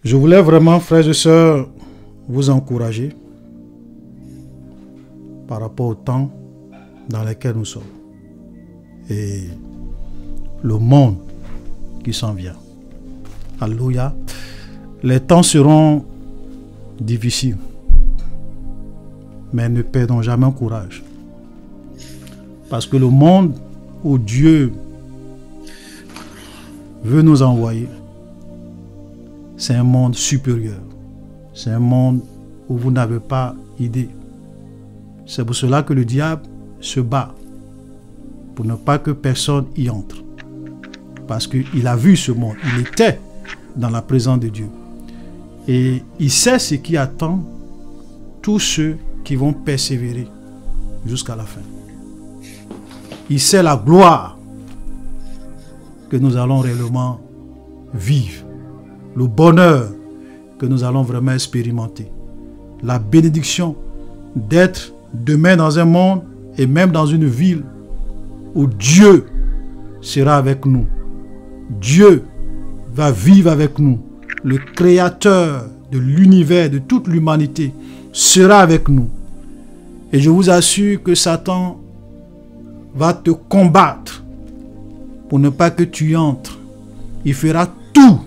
Je voulais vraiment, frères et sœurs, vous encourager par rapport au temps dans lequel nous sommes et le monde qui s'en vient. Alléluia. Les temps seront difficiles, mais ne perdons jamais courage. Parce que le monde où Dieu veut nous envoyer, c'est un monde supérieur. C'est un monde où vous n'avez pas idée. C'est pour cela que le diable se bat, pour ne pas que personne y entre. Parce qu'il a vu ce monde, il était dans la présence de Dieu. Et il sait ce qui attend tous ceux qui vont persévérer jusqu'à la fin. Il sait la gloire que nous allons réellement vivre, le bonheur que nous allons vraiment expérimenter, la bénédiction d'être demain dans un monde et même dans une ville où Dieu sera avec nous. Dieu va vivre avec nous. Le créateur de l'univers, de toute l'humanité sera avec nous. Et je vous assure que Satan va te combattre pour ne pas que tu y entres. Il fera tout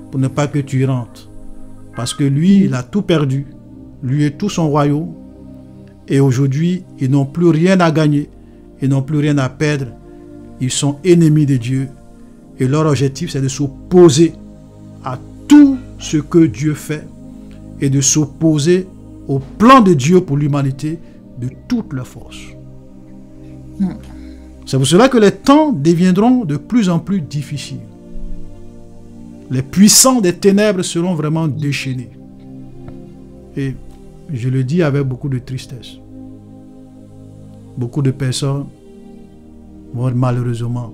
pour ne pas que tu y rentres. Parce que lui, il a tout perdu. Lui et tout son royaume. Et aujourd'hui, ils n'ont plus rien à gagner. Ils n'ont plus rien à perdre. Ils sont ennemis de Dieu. Et leur objectif, c'est de s'opposer à tout ce que Dieu fait et de s'opposer au plan de Dieu pour l'humanité de toute leur force. C'est pour cela que les temps deviendront de plus en plus difficiles. Les puissants des ténèbres seront vraiment déchaînés. Et je le dis avec beaucoup de tristesse. Beaucoup de personnes vont malheureusement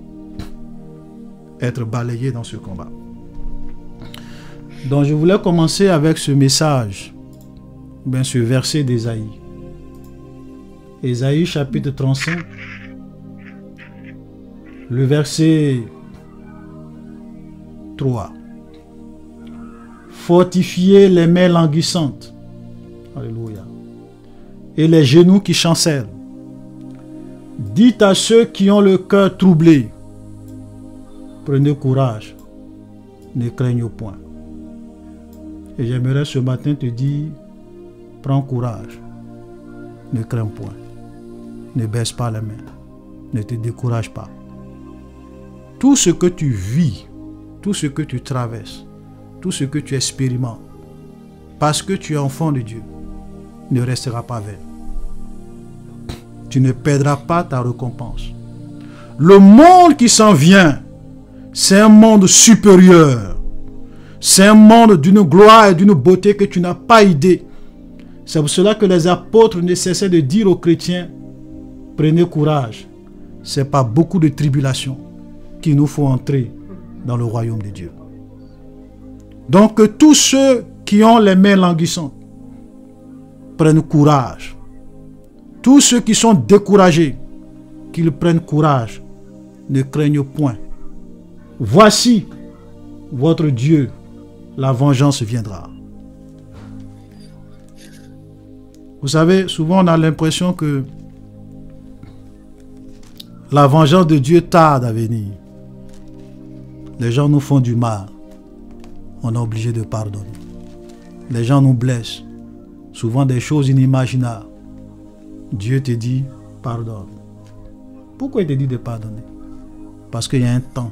être balayées dans ce combat. Donc je voulais commencer avec ce message, ce verset d'Ésaïe. Ésaïe chapitre 35, le verset 3. Fortifiez les mains languissantes, alléluia, et les genoux qui chancellent. Dites à ceux qui ont le cœur troublé, prenez courage, ne craignez point. Et j'aimerais ce matin te dire, prends courage, ne crains point, ne baisse pas les mains, ne te décourage pas. Tout ce que tu vis, tout ce que tu traverses, tout ce que tu expérimentes, parce que tu es enfant de Dieu, ne restera pas vain. Tu ne perdras pas ta récompense. Le monde qui s'en vient, c'est un monde supérieur. C'est un monde d'une gloire et d'une beauté que tu n'as pas idée. C'est pour cela que les apôtres ne cessaient de dire aux chrétiens, prenez courage. Ce n'est pas beaucoup de tribulations qu'il nous faut entrer dans le royaume de Dieu. Donc que tous ceux qui ont les mains languissantes prennent courage. Tous ceux qui sont découragés, qu'ils prennent courage, ne craignent point. Voici votre Dieu, la vengeance viendra. Vous savez, souvent on a l'impression que la vengeance de Dieu tarde à venir. Les gens nous font du mal. On est obligé de pardonner. Les gens nous blessent. Souvent des choses inimaginables. Dieu te dit, pardonne. Pourquoi il te dit de pardonner? Parce qu'il y a un temps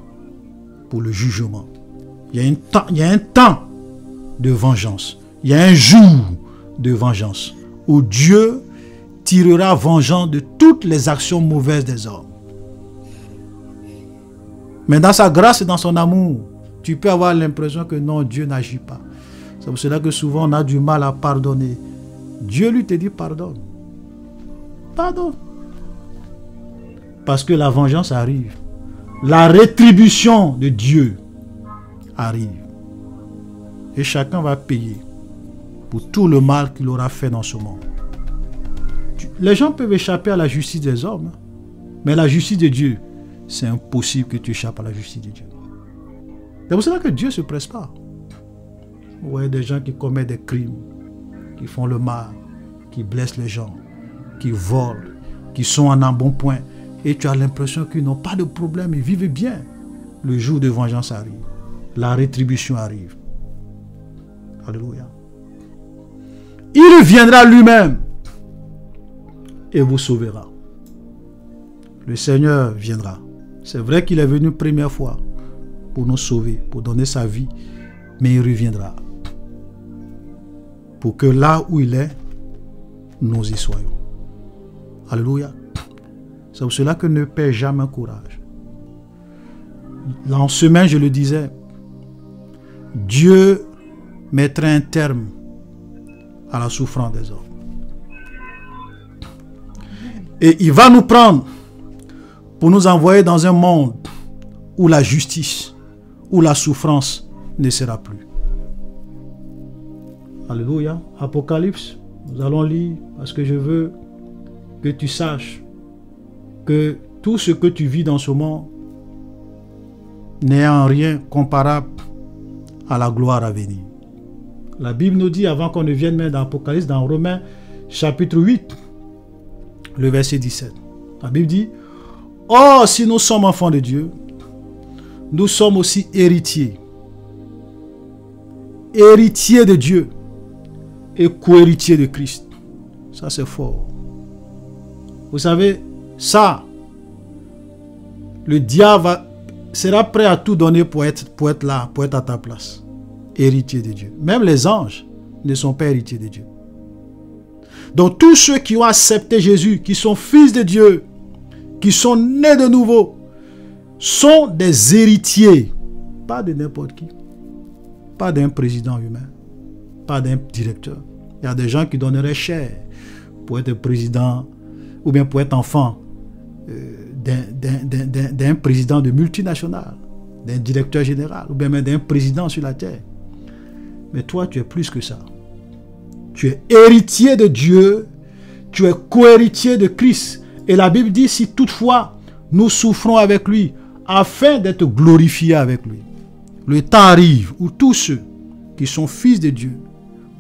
pour le jugement. Il y a un temps de vengeance. Il y a un jour de vengeance où Dieu tirera vengeance de toutes les actions mauvaises des hommes. Mais dans sa grâce et dans son amour, tu peux avoir l'impression que non, Dieu n'agit pas. C'est pour cela que souvent on a du mal à pardonner. Dieu lui te dit pardonne. Pardonne. Parce que la vengeance arrive. La rétribution de Dieu arrive. Et chacun va payer pour tout le mal qu'il aura fait dans ce monde. Les gens peuvent échapper à la justice des hommes. Mais la justice de Dieu, c'est impossible que tu échappes à la justice de Dieu. C'est pour cela que Dieu ne se presse pas. Vous voyez des gens qui commettent des crimes, qui font le mal, qui blessent les gens, qui volent, qui sont en embonpoint. Et tu as l'impression qu'ils n'ont pas de problème, ils vivent bien. Le jour de vengeance arrive. La rétribution arrive. Alléluia. Il viendra lui-même et vous sauvera. Le Seigneur viendra. C'est vrai qu'il est venu une première fois pour nous sauver, pour donner sa vie, mais il reviendra. Pour que là où il est, nous y soyons. Alléluia. C'est pour cela que ne perds jamais courage. En semaine, je le disais, Dieu mettra un terme à la souffrance des hommes. Et il va nous prendre pour nous envoyer dans un monde où la justice, où la souffrance ne sera plus. Alléluia. Apocalypse, nous allons lire parce que je veux que tu saches que tout ce que tu vis dans ce monde n'est en rien comparable à la gloire à venir. La Bible nous dit, avant qu'on ne vienne même dans l'Apocalypse, dans Romains chapitre 8, le verset 17. La Bible dit, « Or, si nous sommes enfants de Dieu, nous sommes aussi héritiers. Héritiers de Dieu et co-héritiers de Christ. » Ça, c'est fort. Vous savez, ça, le diable sera prêt à tout donner pour être là, pour être à ta place. Héritier de Dieu. Même les anges ne sont pas héritiers de Dieu. Donc tous ceux qui ont accepté Jésus, qui sont fils de Dieu, qui sont nés de nouveau, sont des héritiers. Pas de n'importe qui. Pas d'un président humain. Pas d'un directeur. Il y a des gens qui donneraient cher pour être président ou bien pour être enfant d'un président de multinationale, d'un directeur général ou bien même d'un président sur la terre. Mais toi, tu es plus que ça. Tu es héritier de Dieu, tu es co-héritier de Christ. Et la Bible dit, si toutefois nous souffrons avec lui, afin d'être glorifiés avec lui. Le temps arrive où tous ceux qui sont fils de Dieu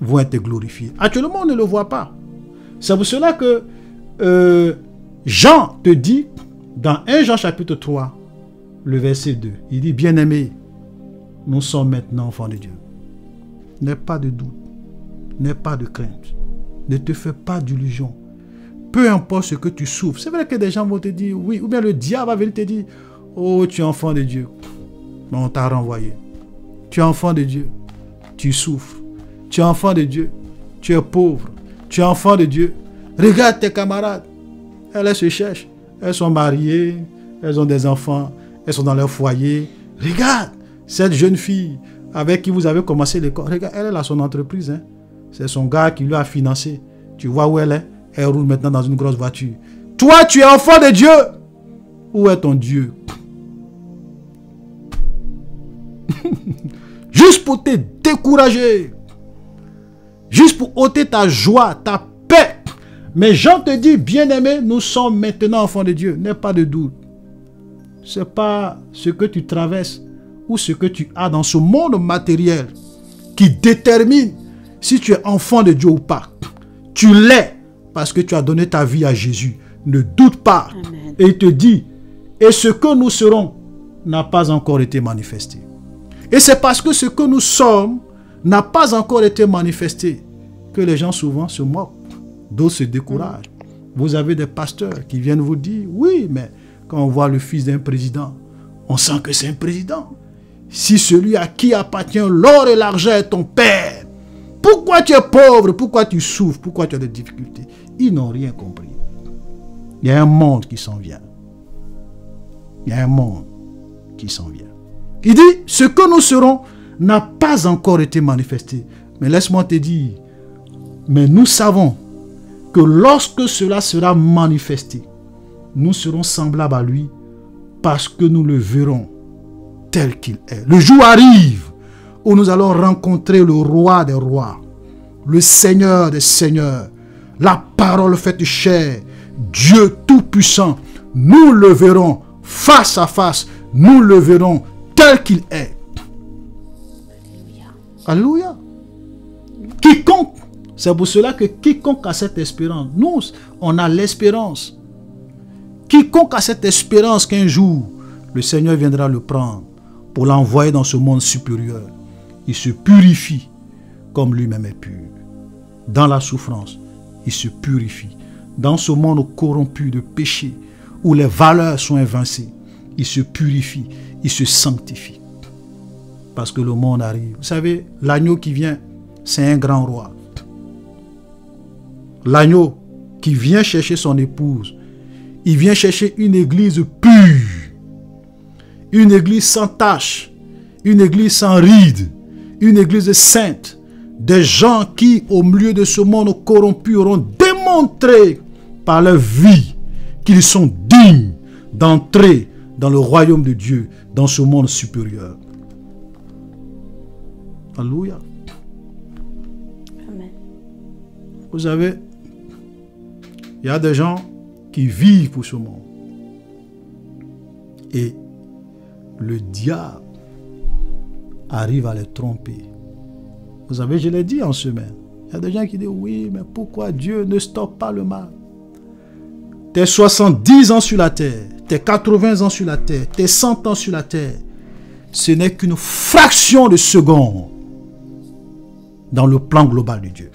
vont être glorifiés. Actuellement, on ne le voit pas. C'est pour cela que Jean te dit, dans 1 Jean chapitre 3, le verset 2, il dit, bien-aimés, nous sommes maintenant enfants de Dieu. N'aie pas de doute, n'aie pas de crainte, ne te fais pas d'illusion. Peu importe ce que tu souffres. C'est vrai que des gens vont te dire oui, ou bien le diable va venir te dire, oh, tu es enfant de Dieu. Mais on t'a renvoyé. Tu es enfant de Dieu, tu souffres. Tu es enfant de Dieu, tu es pauvre. Tu es enfant de Dieu. Regarde tes camarades. Elles se cherchent. Elles sont mariées, elles ont des enfants, elles sont dans leur foyer. Regarde cette jeune fille avec qui vous avez commencé l'école. Regarde, elle a son entreprise. Hein. C'est son gars qui lui a financé. Tu vois où elle est? Elle roule maintenant dans une grosse voiture. Toi, tu es enfant de Dieu. Où est ton Dieu? Juste pour te décourager. Juste pour ôter ta joie, ta paix. Mais Jean te dit, bien-aimé, nous sommes maintenant enfants de Dieu. N'aie pas de doute. Ce n'est pas ce que tu traverses ou ce que tu as dans ce monde matériel qui détermine si tu es enfant de Dieu ou pas. Tu l'es parce que tu as donné ta vie à Jésus. Ne doute pas. Amen. Et il te dit, et ce que nous serons n'a pas encore été manifesté. Et c'est parce que ce que nous sommes n'a pas encore été manifesté que les gens souvent se moquent. D'autres se découragent. Vous avez des pasteurs qui viennent vous dire, oui, mais quand on voit le fils d'un président, on sent que c'est un président. Si celui à qui appartient l'or et l'argent est ton père, pourquoi tu es pauvre? Pourquoi tu souffres? Pourquoi tu as des difficultés? Ils n'ont rien compris. Il y a un monde qui s'en vient. Il y a un monde qui s'en vient. Il dit, ce que nous serons n'a pas encore été manifesté. Mais laisse-moi te dire, mais nous savons que lorsque cela sera manifesté, nous serons semblables à lui parce que nous le verrons tel qu'il est. Le jour arrive où nous allons rencontrer le roi des rois, le Seigneur des seigneurs, la parole faite chair, Dieu tout-puissant. Nous le verrons face à face, nous le verrons tel qu'il est. Alléluia. Alléluia. C'est pour cela que quiconque a cette espérance, nous, on a l'espérance. Quiconque a cette espérance qu'un jour, le Seigneur viendra le prendre pour l'envoyer dans ce monde supérieur. Il se purifie comme lui-même est pur. Dans la souffrance, il se purifie. Dans ce monde corrompu de péché, où les valeurs sont évincées, il se purifie, il se sanctifie. Parce que le monde arrive. Vous savez, l'agneau qui vient, c'est un grand roi. L'agneau qui vient chercher son épouse, il vient chercher une église pure, une église sans tache, une église sans rides, une église sainte, des gens qui, au milieu de ce monde corrompu, auront démontré par leur vie qu'ils sont dignes d'entrer dans le royaume de Dieu, dans ce monde supérieur. Alléluia. Amen. Vous savez, il y a des gens qui vivent pour ce monde. Et le diable arrive à les tromper. Vous savez, je l'ai dit en semaine. Il y a des gens qui disent, oui, mais pourquoi Dieu ne stoppe pas le mal? Tes 70 ans sur la terre, tes 80 ans sur la terre, tes 100 ans sur la terre, ce n'est qu'une fraction de seconde dans le plan global de Dieu.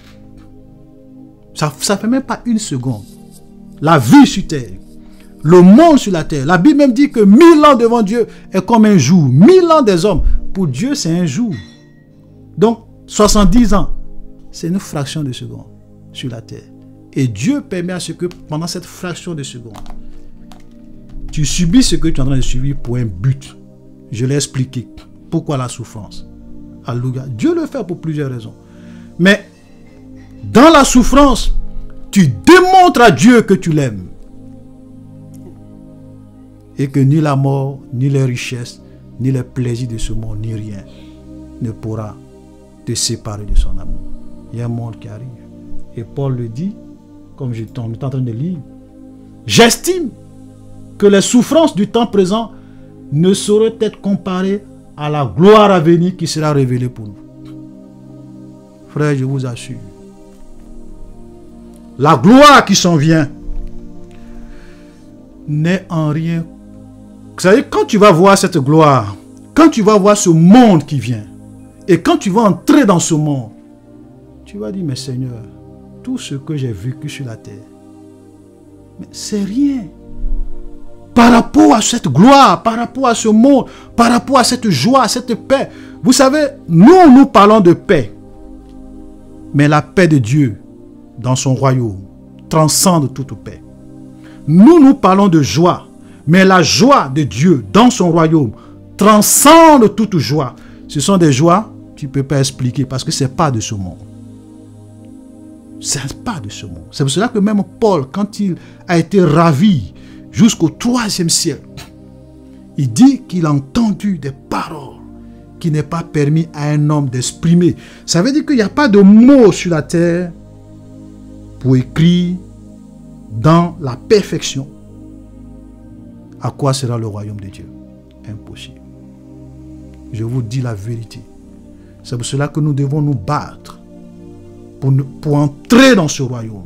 Ça ne fait même pas une seconde. La vie sur terre, le monde sur la terre. La Bible même dit que 1000 ans devant Dieu est comme un jour. 1000 ans des hommes, pour Dieu, c'est un jour. Donc, 70 ans, c'est une fraction de seconde sur la terre. Et Dieu permet à ce que pendant cette fraction de seconde, tu subis ce que tu es en train de subir pour un but. Je l'ai expliqué. Pourquoi la souffrance? Alléluia. Dieu le fait pour plusieurs raisons. Mais dans la souffrance, tu démontres à Dieu que tu l'aimes. Et que ni la mort, ni les richesses, ni les plaisirs de ce monde, ni rien ne pourra te séparer de son amour. Il y a un monde qui arrive. Et Paul le dit, comme je suis en train de lire, j'estime que les souffrances du temps présent ne sauraient être comparées à la gloire à venir qui sera révélée pour nous. Frère, je vous assure, la gloire qui s'en vient n'est en rien. Vous savez, quand tu vas voir cette gloire, quand tu vas voir ce monde qui vient, et quand tu vas entrer dans ce monde, tu vas dire, mais Seigneur, tout ce que j'ai vécu sur la terre, mais c'est rien. Par rapport à cette gloire, par rapport à ce monde, par rapport à cette joie, cette paix. Vous savez, nous parlons de paix. Mais la paix de Dieu dans son royaume transcende toute paix. Nous parlons de joie. Mais la joie de Dieu dans son royaume transcende toute joie. Ce sont des joies que tu ne peux pas expliquer parce que ce n'est pas de ce monde. Ce n'est pas de ce monde. C'est pour cela que même Paul, quand il a été ravi jusqu'au 3e siècle, il dit qu'il a entendu des paroles qui n'est pas permis à un homme d'exprimer. Ça veut dire qu'il n'y a pas de mots sur la terre pour écrire dans la perfection à quoi sera le royaume de Dieu. Impossible. Je vous dis la vérité. C'est pour cela que nous devons nous battre pour entrer dans ce royaume.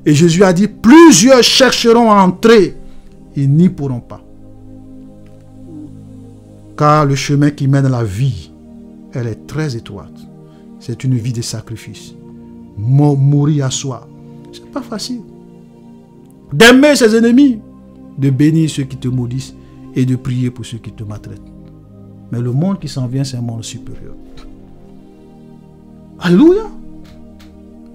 Et Jésus a dit, plusieurs chercheront à entrer, ils n'y pourront pas. Car le chemin qui mène à la vie, elle est très étroite. C'est une vie de sacrifice. Mourir à soi, c'est pas facile. D'aimer ses ennemis, de bénir ceux qui te maudissent et de prier pour ceux qui te maltraitent. Mais le monde qui s'en vient, c'est un monde supérieur. Alléluia.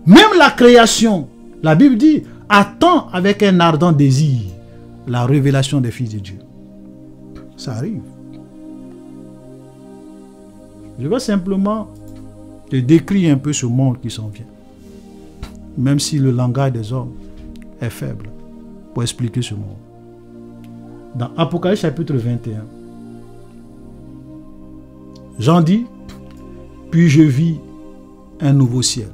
Même la création, la Bible dit, attend avec un ardent désir la révélation des fils de Dieu. Ça arrive. Je vais simplement te décrire un peu ce monde qui s'en vient. Même si le langage des hommes est faible pour expliquer ce monde. Dans Apocalypse chapitre 21, Jean dit, puis je vis un nouveau ciel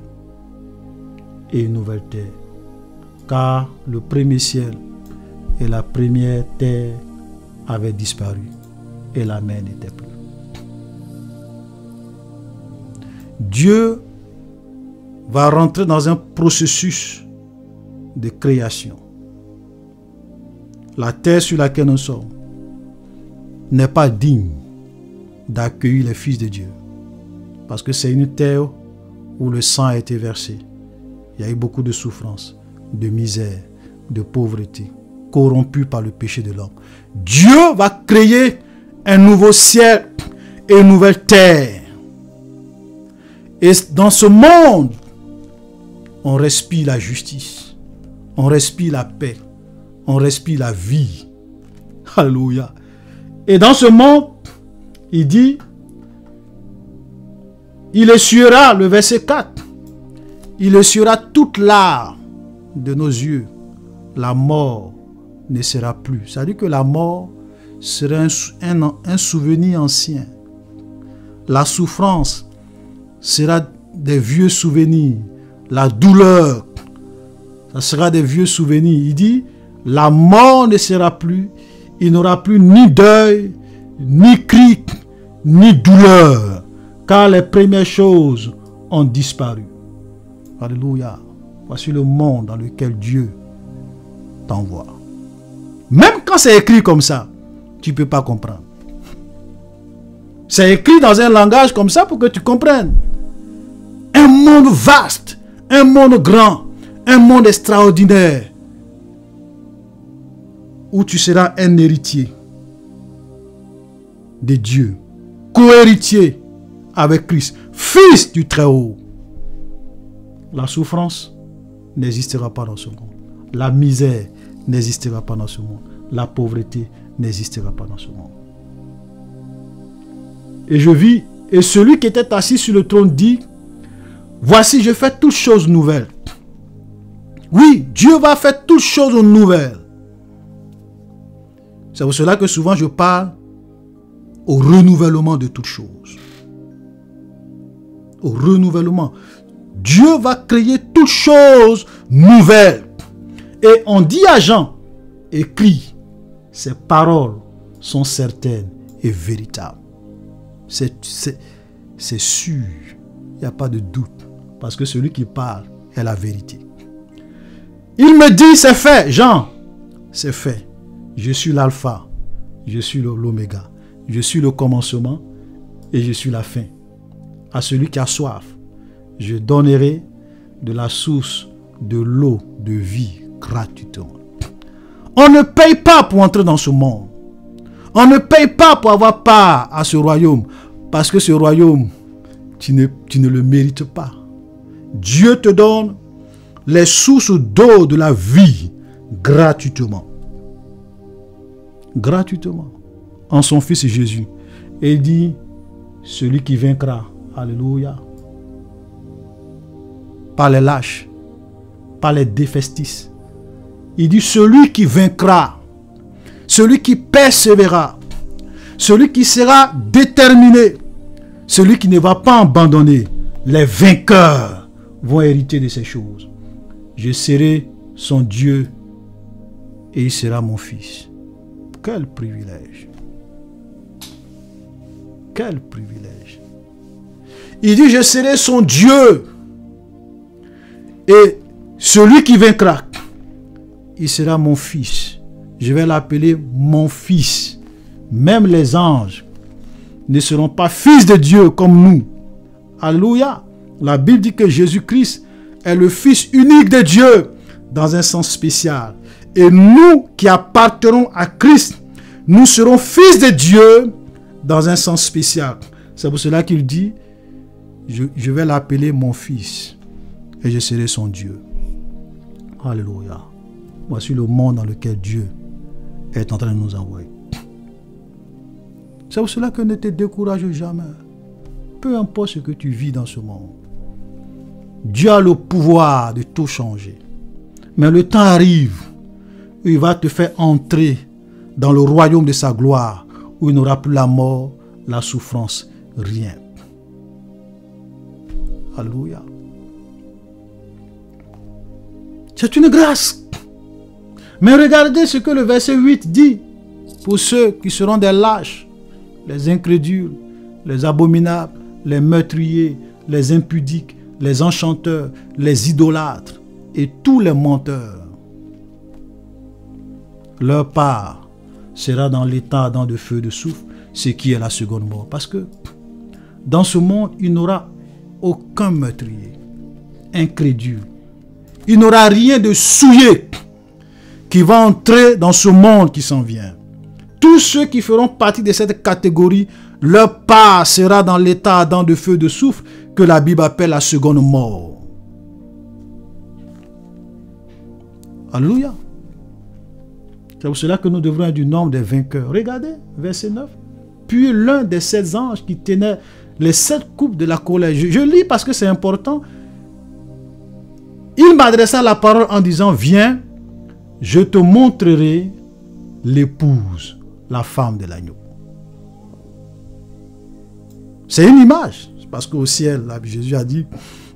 et une nouvelle terre, car le premier ciel et la première terre avaient disparu et la mer n'était plus. Dieu va rentrer dans un processus de création. La terre sur laquelle nous sommes n'est pas digne d'accueillir les fils de Dieu. Parce que c'est une terre où le sang a été versé. Il y a eu beaucoup de souffrance, de misère, de pauvreté, corrompue par le péché de l'homme. Dieu va créer un nouveau ciel et une nouvelle terre. Et dans ce monde, on respire la justice, on respire la paix, on respire la vie. Alléluia. Et dans ce monde, il dit, il essuiera, le verset 4, il essuiera toute larme de nos yeux. La mort ne sera plus. Ça veut dire que la mort sera un souvenir ancien. La souffrance sera des vieux souvenirs. La douleur, ça sera des vieux souvenirs. Il dit, la mort ne sera plus. Il n'aura plus ni deuil, ni cri, ni douleur. Car les premières choses ont disparu. Alléluia. Voici le monde dans lequel Dieu t'envoie. Même quand c'est écrit comme ça, tu ne peux pas comprendre. C'est écrit dans un langage comme ça pour que tu comprennes. Un monde vaste, un monde grand, un monde extraordinaire, où tu seras un héritier de Dieu, co-héritier avec Christ, fils du Très-Haut. La souffrance n'existera pas dans ce monde. La misère n'existera pas dans ce monde. La pauvreté n'existera pas dans ce monde. Et je vis, et celui qui était assis sur le trône dit, voici, je fais toutes choses nouvelles. Oui, Dieu va faire toutes choses nouvelles. C'est pour cela que souvent je parle au renouvellement de toutes choses. Au renouvellement. Dieu va créer toutes choses nouvelles. Et on dit à Jean, écrit, ces paroles sont certaines et véritables. C'est sûr. Il n'y a pas de doute. Parce que celui qui parle est la vérité. Il me dit, c'est fait. Jean, c'est fait. Je suis l'alpha. Je suis l'oméga. Je suis le commencement et je suis la fin. À celui qui a soif, je donnerai de la source de l'eau de vie gratuitement. On ne paye pas pour entrer dans ce monde. On ne paye pas pour avoir part à ce royaume. Parce que ce royaume, tu ne le mérites pas. Dieu te donne les sources d'eau de la vie gratuitement. Gratuitement. En son Fils Jésus. Et il dit, celui qui vaincra, alléluia, pas les lâches, pas les défestis. Il dit, celui qui vaincra, celui qui persévérera, celui qui sera déterminé, celui qui ne va pas abandonner, les vainqueurs vont hériter de ces choses. Je serai son Dieu et il sera mon fils. Quel privilège! Quel privilège! Il dit, je serai son Dieu et celui qui vaincra, il sera mon fils. Je vais l'appeler mon fils. Même les anges ne seront pas fils de Dieu comme nous. Alléluia. La Bible dit que Jésus-Christ est le Fils unique de Dieu dans un sens spécial. Et nous qui appartenons à Christ, nous serons fils de Dieu dans un sens spécial. C'est pour cela qu'il dit, je vais l'appeler mon fils et je serai son Dieu. Alléluia. Voici le monde dans lequel Dieu est en train de nous envoyer. C'est pour cela que ne te décourage jamais. Peu importe ce que tu vis dans ce monde. Dieu a le pouvoir de tout changer. Mais le temps arrive où il va te faire entrer dans le royaume de sa gloire, où il n'aura plus la mort, la souffrance, rien. Alléluia. C'est une grâce. Mais regardez ce que le verset 8 dit pour ceux qui seront des lâches, les incrédules, les abominables, les meurtriers, les impudiques, les enchanteurs, les idolâtres et tous les menteurs. Leur part sera dans l'état ardent de feu de soufre, ce qui est la seconde mort. Parce que dans ce monde, il n'aura aucun meurtrier, incrédule. Il n'aura rien de souillé qui va entrer dans ce monde qui s'en vient. Tous ceux qui feront partie de cette catégorie, leur part sera dans l'état ardent de feu de soufre que la Bible appelle la seconde mort. Alléluia. C'est pour cela que nous devrons être du nombre des vainqueurs. Regardez, verset 9. Puis l'un des 7 anges qui tenait les 7 coupes de la colère. Je lis parce que c'est important. Il m'adressa la parole en disant, viens, je te montrerai l'épouse, la femme de l'agneau. C'est une image. Parce qu'au ciel, là, Jésus a dit,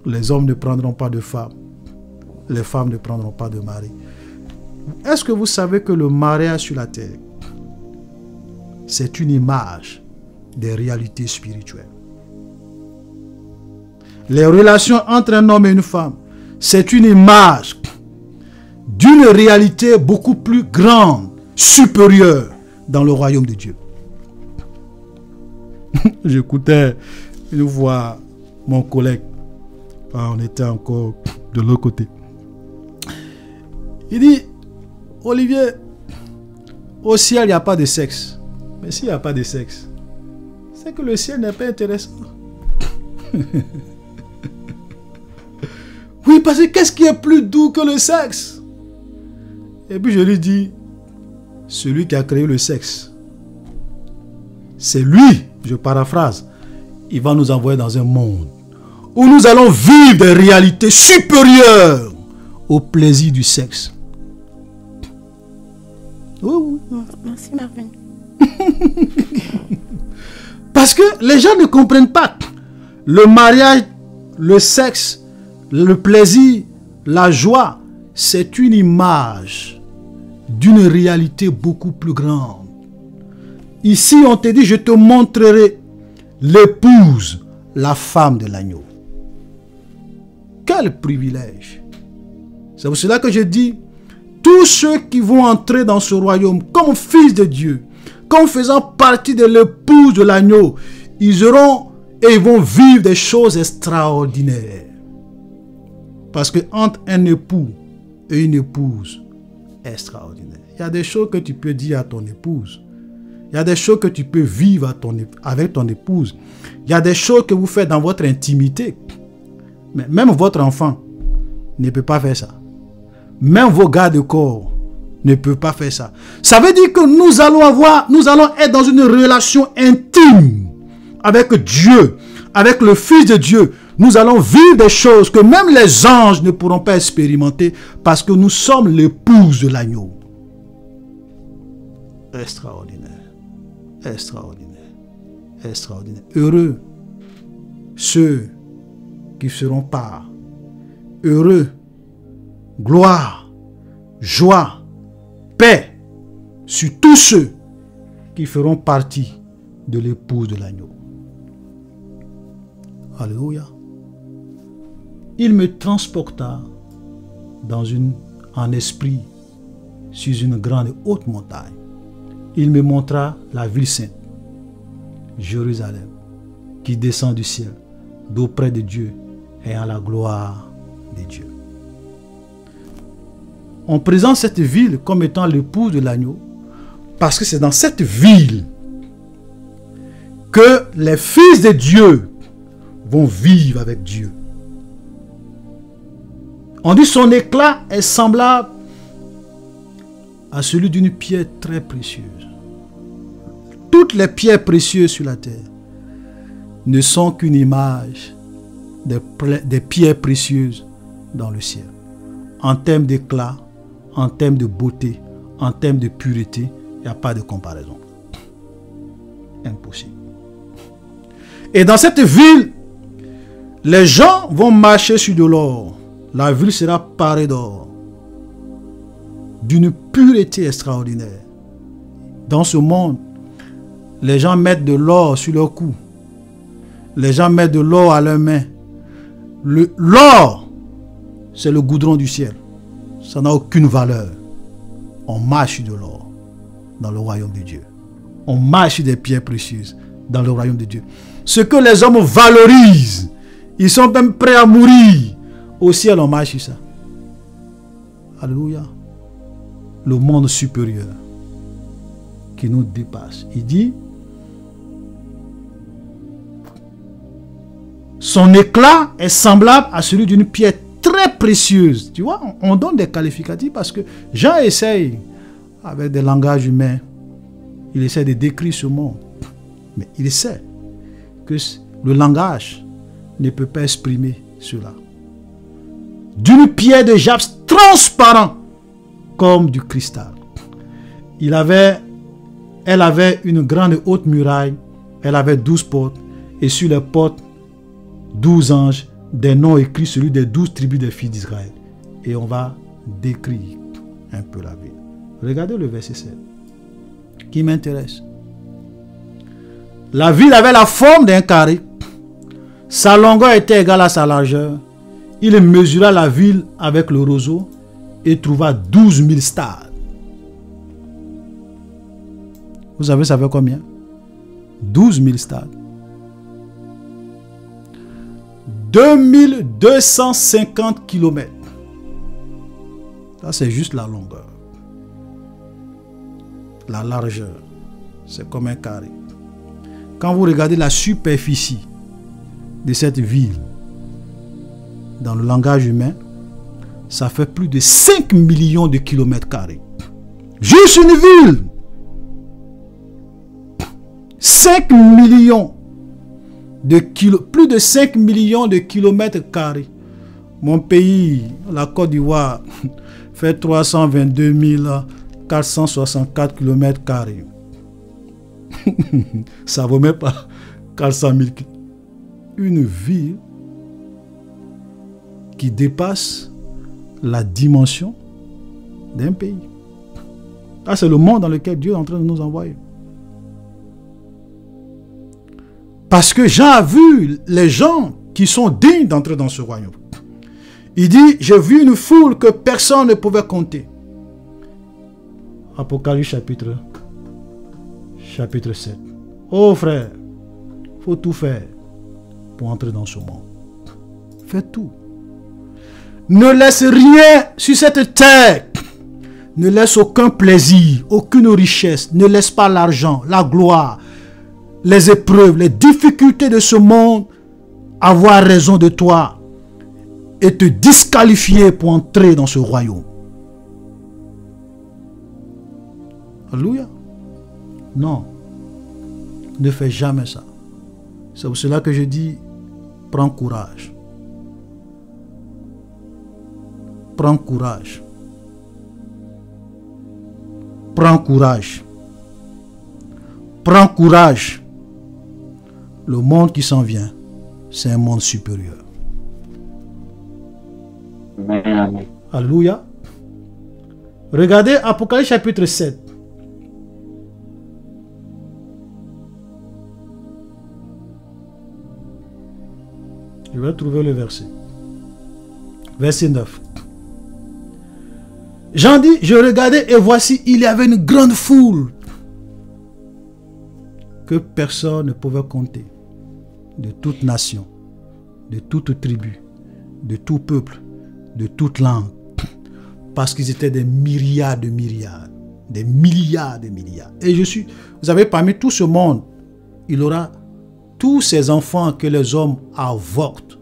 les hommes ne prendront pas de femme. Les femmes ne prendront pas de mari. Est-ce que vous savez que le mariage sur la terre, c'est une image des réalités spirituelles? Les relations entre un homme et une femme, c'est une image d'une réalité beaucoup plus grande, supérieure dans le royaume de Dieu. J'écoutais une fois mon collègue, on était encore de l'autre côté. Il dit, Olivier, au ciel, il n'y a pas de sexe. Mais s'il n'y a pas de sexe, c'est que le ciel n'est pas intéressant. Oui, parce que qu'est-ce qui est plus doux que le sexe? Et puis je lui dis, celui qui a créé le sexe, c'est lui, je paraphrase, il va nous envoyer dans un monde où nous allons vivre des réalités supérieures au plaisir du sexe. Oui, oui. Merci Marvin. Parce que les gens ne comprennent pas. Le mariage, le sexe, le plaisir, la joie, c'est une image d'une réalité beaucoup plus grande. Ici, on te dit, je te montrerai l'épouse, la femme de l'agneau. Quel privilège! C'est pour cela que je dis, tous ceux qui vont entrer dans ce royaume comme fils de Dieu, comme faisant partie de l'épouse de l'agneau, ils auront et ils vont vivre des choses extraordinaires. Parce que entre un époux et une épouse, extraordinaire. Il y a des choses que tu peux dire à ton épouse. Il y a des choses que tu peux vivre avec ton épouse. Il y a des choses que vous faites dans votre intimité. Mais même votre enfant ne peut pas faire ça. Même vos gardes de corps ne peuvent pas faire ça. Ça veut dire que nous allons être dans une relation intime avec Dieu, avec le Fils de Dieu. Nous allons vivre des choses que même les anges ne pourront pas expérimenter parce que nous sommes l'épouse de l'agneau. Extraordinaire. Extraordinaire. Extraordinaire. Heureux ceux qui feront part. Heureux, gloire, joie, paix sur tous ceux qui feront partie de l'épouse de l'agneau. Alléluia. Il me transporta en esprit sur une grande et haute montagne. Il me montra la ville sainte, Jérusalem, qui descend du ciel, d'auprès de Dieu, ayant la gloire de Dieu. On présente cette ville comme étant l'épouse de l'agneau, parce que c'est dans cette ville que les fils de Dieu vont vivre avec Dieu. On dit son éclat est semblable à celui d'une pierre très précieuse. Toutes les pierres précieuses sur la terre ne sont qu'une image des pierres précieuses dans le ciel. En termes d'éclat, en termes de beauté, en termes de pureté, il n'y a pas de comparaison. Impossible. Et dans cette ville, les gens vont marcher sur de l'or. La ville sera parée d'or. D'une pureté extraordinaire. Dans ce monde, les gens mettent de l'or sur leur cou. Les gens mettent de l'or à leurs mains. L'or, c'est le goudron du ciel. Ça n'a aucune valeur. On marche de l'or dans le royaume de Dieu. On marche des pierres précieuses dans le royaume de Dieu. Ce que les hommes valorisent, ils sont même prêts à mourir. Au ciel, on marche sur ça. Alléluia. Le monde supérieur qui nous dépasse. Il dit, son éclat est semblable à celui d'une pierre très précieuse. Tu vois, on donne des qualificatifs parce que Jean essaye, avec des langages humains, il essaie de décrire ce monde. Mais il sait que le langage ne peut pas exprimer cela. D'une pierre de jaspe transparent comme du cristal. Elle avait une grande haute muraille. Elle avait 12 portes. Et sur les portes, 12 anges, des noms écrits, celui des 12 tribus des fils d'Israël. Et on va décrire un peu la ville. Regardez le verset 7, qui m'intéresse. La ville avait la forme d'un carré. Sa longueur était égale à sa largeur. Il mesura la ville avec le roseau et trouva 12 000 stades. Vous savez, ça fait combien? 12 000 stades. 2250 km. Ça, c'est juste la longueur. La largeur, c'est comme un carré. Quand vous regardez la superficie de cette ville, dans le langage humain, ça fait plus de 5 millions de kilomètres carrés. Juste une ville. 5 millions de plus de 5 millions de kilomètres carrés. Mon pays, la Côte d'Ivoire, fait 322 464 kilomètres carrés. Ça ne vaut même pas 400 000 km. Une ville qui dépasse la dimension d'un pays. Ah, c'est le monde dans lequel Dieu est en train de nous envoyer. Parce que Jean a vu les gens qui sont dignes d'entrer dans ce royaume. Il dit, j'ai vu une foule que personne ne pouvait compter. Apocalypse chapitre 7. Oh frère, il faut tout faire pour entrer dans ce monde. Fais tout. Ne laisse rien sur cette terre. Ne laisse aucun plaisir, aucune richesse. Ne laisse pas l'argent, la gloire, les épreuves, les difficultés de ce monde avoir raison de toi et te disqualifier pour entrer dans ce royaume. Alléluia. Non. Ne fais jamais ça. C'est pour cela que je dis, prends courage. Prends courage. Prends courage. Prends courage. Le monde qui s'en vient, c'est un monde supérieur. Amen. Alléluia. Regardez Apocalypse chapitre 7. Je vais trouver le verset. Verset 9. Jean dit, je regardais et voici, il y avait une grande foule que personne ne pouvait compter, de toute nation, de toute tribu, de tout peuple, de toute langue, parce qu'ils étaient des myriades de myriades, des milliards de milliards. Et vous savez, parmi tout ce monde, il y aura tous ces enfants que les hommes avortent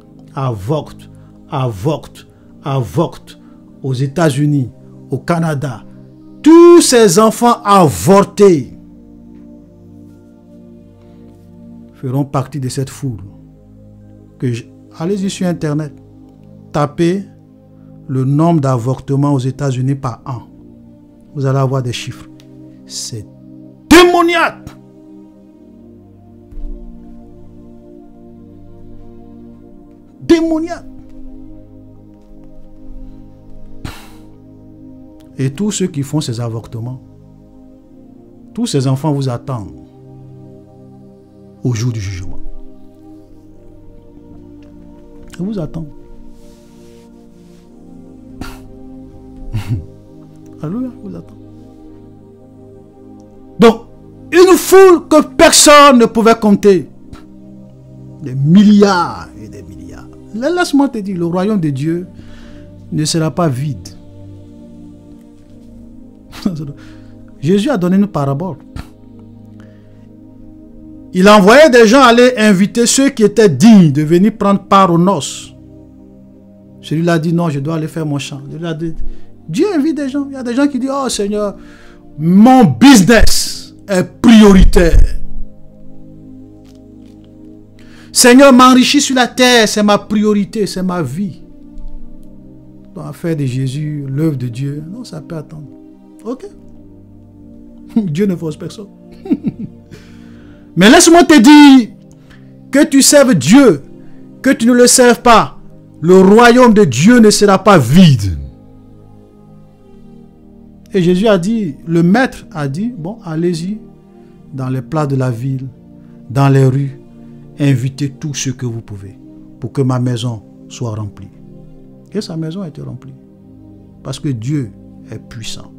aux États-Unis, au Canada. Tous ces enfants avortés feront partie de cette foule. Allez-y sur Internet, tapez le nombre d'avortements aux États-Unis par an. Vous allez avoir des chiffres. C'est démoniaque. Démoniaque. Et tous ceux qui font ces avortements, tous ces enfants vous attendent au jour du jugement. Ça vous attend. Alléluia, vous attend. Donc, une foule que personne ne pouvait compter. Des milliards et des milliards. Laisse-moi te dire, le royaume de Dieu ne sera pas vide. Jésus a donné une parabole. Il envoyait des gens aller inviter ceux qui étaient dignes de venir prendre part aux noces. Celui-là a dit non, je dois aller faire mon champ. Dieu invite des gens. Il y a des gens qui disent oh Seigneur, mon business est prioritaire. Seigneur, m'enrichir sur la terre, c'est ma priorité, c'est ma vie. Donc, faire de Jésus l'œuvre de Dieu, non, ça peut attendre. Ok. Dieu ne force personne. Mais laisse-moi te dire que tu serves Dieu, que tu ne le serves pas, le royaume de Dieu ne sera pas vide. Et Jésus a dit, le maître a dit, bon, allez-y dans les plats de la ville, dans les rues, invitez tout ce que vous pouvez pour que ma maison soit remplie. Et sa maison a été remplie. Parce que Dieu est puissant.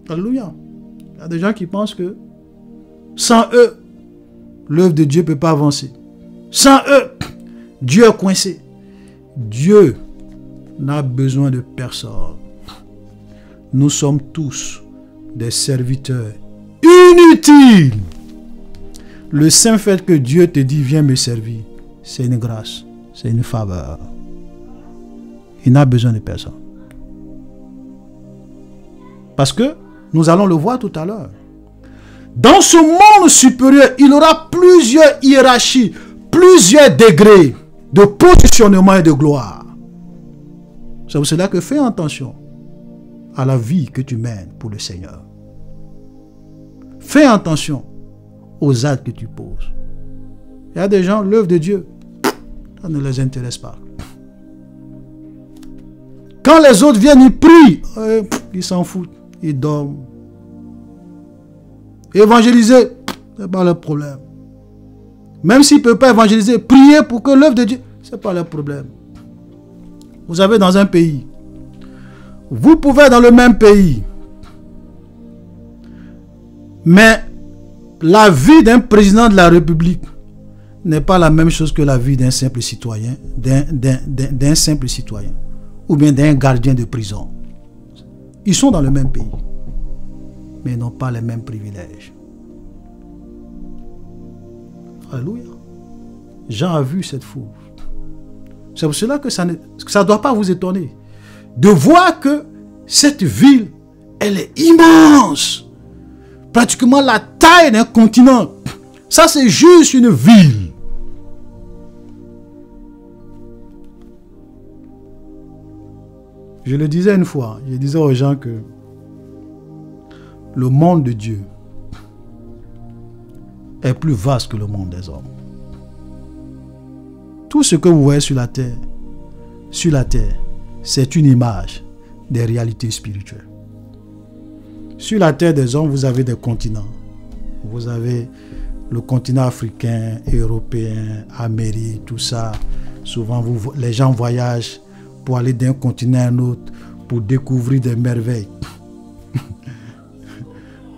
Alléluia. Il y a des gens qui pensent que sans eux, l'œuvre de Dieu ne peut pas avancer. Sans eux, Dieu est coincé. Dieu n'a besoin de personne. Nous sommes tous des serviteurs inutiles. Le simple fait que Dieu te dit viens me servir, c'est une grâce, c'est une faveur. Il n'a besoin de personne. Parce que nous allons le voir tout à l'heure. Dans ce monde supérieur, il y aura plusieurs hiérarchies, plusieurs degrés de positionnement et de gloire. C'est pour cela que fais attention à la vie que tu mènes pour le Seigneur. Fais attention aux actes que tu poses. Il y a des gens, l'œuvre de Dieu, ça ne les intéresse pas. Quand les autres viennent, ils prient, ils s'en foutent, ils dorment. Évangéliser, ce n'est pas leur problème. Même s'ils ne peuvent pas évangéliser, prier pour que l'œuvre de Dieu, ce n'est pas leur problème. Vous avez dans un pays, vous pouvez dans le même pays, mais la vie d'un président de la République n'est pas la même chose que la vie d'un simple citoyen, d'un simple citoyen, ou bien d'un gardien de prison. Ils sont dans le même pays, mais ils n'ont pas les mêmes privilèges. Alléluia. Jean a vu cette foule. C'est pour cela que ça ne doit pas vous étonner de voir que cette ville, elle est immense. Pratiquement la taille d'un continent. Ça, c'est juste une ville. Je le disais une fois, je disais aux gens que le monde de Dieu est plus vaste que le monde des hommes. Tout ce que vous voyez sur la terre, c'est une image des réalités spirituelles. Sur la terre des hommes, vous avez des continents. Vous avez le continent africain, européen, Amérique, tout ça. Souvent, les gens voyagent pour aller d'un continent à un autre, pour découvrir des merveilles.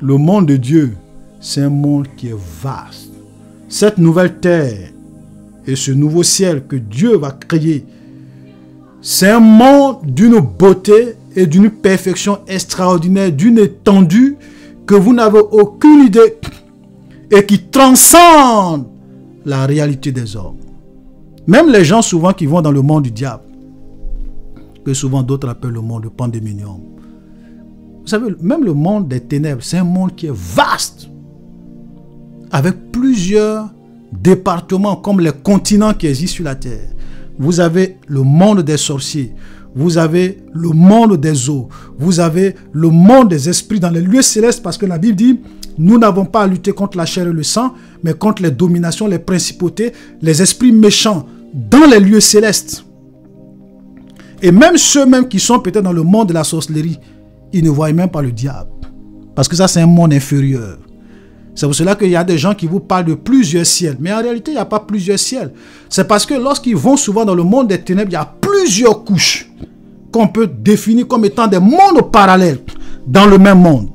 Le monde de Dieu, c'est un monde qui est vaste. Cette nouvelle terre et ce nouveau ciel que Dieu va créer, c'est un monde d'une beauté et d'une perfection extraordinaire, d'une étendue que vous n'avez aucune idée et qui transcende la réalité des hommes. Même les gens souvent qui vont dans le monde du diable, que souvent d'autres appellent le monde de pandémonium. Vous savez, même le monde des ténèbres, c'est un monde qui est vaste, avec plusieurs départements comme les continents qui existent sur la terre. Vous avez le monde des sorciers, vous avez le monde des eaux, vous avez le monde des esprits dans les lieux célestes, parce que la Bible dit, nous n'avons pas à lutter contre la chair et le sang, mais contre les dominations, les principautés, les esprits méchants dans les lieux célestes. Et même ceux-mêmes qui sont peut-être dans le monde de la sorcellerie, ils ne voient même pas le diable. Parce que ça, c'est un monde inférieur. C'est pour cela qu'il y a des gens qui vous parlent de plusieurs ciels. Mais en réalité, il n'y a pas plusieurs ciels. C'est parce que lorsqu'ils vont souvent dans le monde des ténèbres, il y a plusieurs couches qu'on peut définir comme étant des mondes parallèles dans le même monde.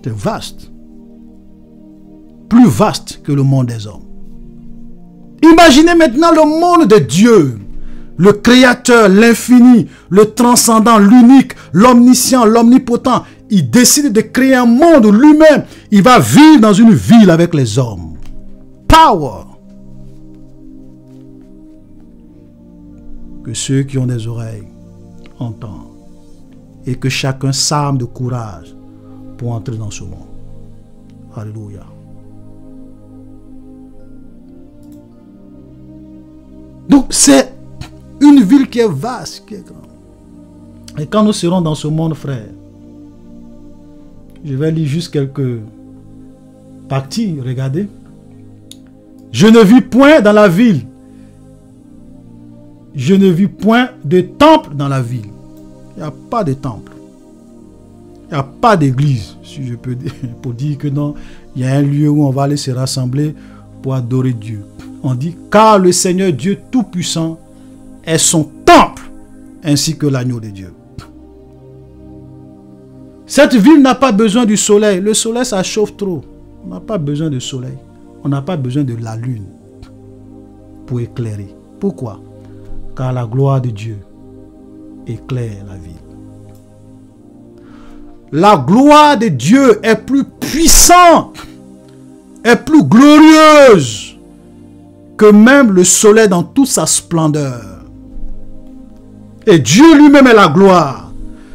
C'est vaste. Plus vaste que le monde des hommes. Imaginez maintenant le monde de Dieu. Le créateur, l'infini, le transcendant, l'unique, l'omniscient, l'omnipotent. Il décide de créer un monde où lui-même, il va vivre dans une ville avec les hommes. Power. Que ceux qui ont des oreilles entendent. Et que chacun s'arme de courage pour entrer dans ce monde. Alléluia. Donc c'est une ville qui est vaste, qui est grande. Et quand nous serons dans ce monde, frère, je vais lire juste quelques parties, regardez. Je ne vis point dans la ville. Je ne vis point de temple dans la ville. Il n'y a pas de temple. Il n'y a pas d'église, si je peux dire, pour dire que non, il y a un lieu où on va aller se rassembler pour adorer Dieu. On dit, car le Seigneur Dieu Tout-Puissant est son temple, ainsi que l'agneau de Dieu. Cette ville n'a pas besoin du soleil. Le soleil, ça chauffe trop. On n'a pas besoin de soleil. On n'a pas besoin de la lune pour éclairer. Pourquoi? Car la gloire de Dieu éclaire la ville. La gloire de Dieu est plus puissante, est plus glorieuse que même le soleil dans toute sa splendeur. Et Dieu lui-même est la gloire.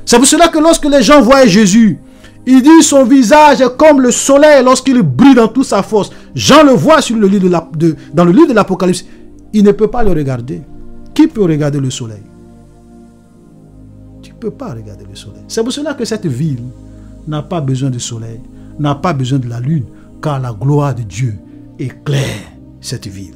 C'est pour cela que lorsque les gens voient Jésus, ils disent son visage est comme le soleil lorsqu'il brille dans toute sa force. Jean le voit sur le livre dans le livre de l'Apocalypse. Il ne peut pas le regarder. Qui peut regarder le soleil? Tu ne peux pas regarder le soleil. C'est pour cela que cette ville n'a pas besoin de soleil, n'a pas besoin de la lune, car la gloire de Dieu éclaire cette ville.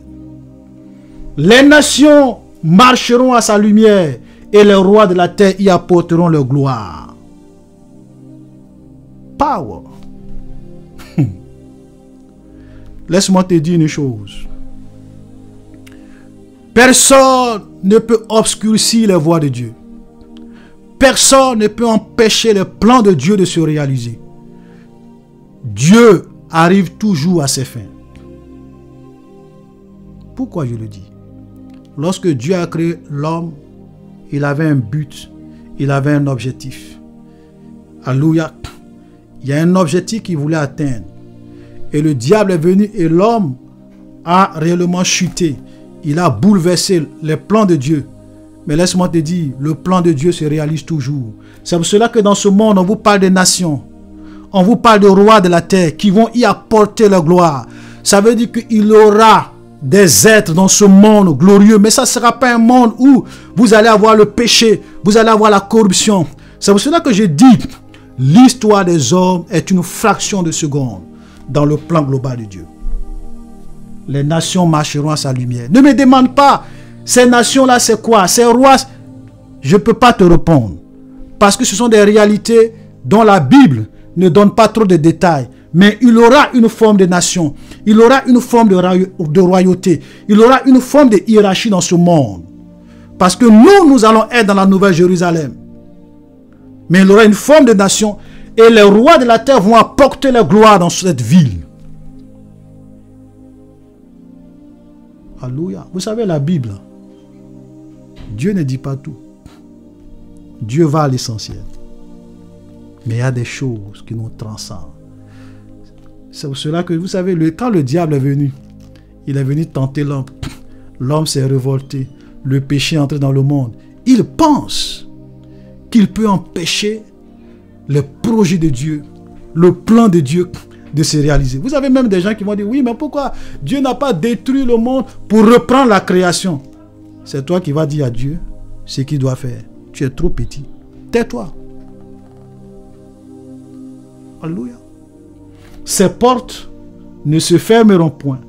Les nations marcheront à sa lumière et les rois de la terre y apporteront leur gloire. Power. Laisse-moi te dire une chose. Personne ne peut obscurcir les voies de Dieu. Personne ne peut empêcher les plans de Dieu de se réaliser. Dieu arrive toujours à ses fins. Pourquoi je le dis? Lorsque Dieu a créé l'homme, il avait un but, il avait un objectif. Alléluia. Il y a un objectif qu'il voulait atteindre. Et le diable est venu et l'homme a réellement chuté. Il a bouleversé les plans de Dieu. Mais laisse-moi te dire, le plan de Dieu se réalise toujours. C'est pour cela que dans ce monde, on vous parle des nations. On vous parle de rois de la terre qui vont y apporter leur gloire. Ça veut dire qu'il y aura des êtres dans ce monde glorieux. Mais ça ne sera pas un monde où vous allez avoir le péché, vous allez avoir la corruption. C'est pour cela que je dis, l'histoire des hommes est une fraction de seconde dans le plan global de Dieu. Les nations marcheront à sa lumière. Ne me demande pas, ces nations-là, c'est quoi? Ces rois, je ne peux pas te répondre. Parce que ce sont des réalités dont la Bible ne donne pas trop de détails. Mais il aura une forme de nation. Il aura une forme de royauté. Il aura une forme de hiérarchie dans ce monde. Parce que nous allons être dans la Nouvelle Jérusalem. Mais il aura une forme de nation. Et les rois de la terre vont apporter leur gloire dans cette ville. Alléluia. Vous savez, la Bible, Dieu ne dit pas tout. Dieu va à l'essentiel. Mais il y a des choses qui nous transcendent. C'est pour cela que, vous savez, quand le diable est venu, il est venu tenter l'homme. L'homme s'est révolté. Le péché est entré dans le monde. Il pense qu'il peut empêcher le projet de Dieu, le plan de Dieu de se réaliser. Vous avez même des gens qui vont dire, oui, mais pourquoi Dieu n'a pas détruit le monde pour reprendre la création? C'est toi qui vas dire à Dieu ce qu'il doit faire. Tu es trop petit. Tais-toi. Alléluia. Ces portes ne se fermeront point.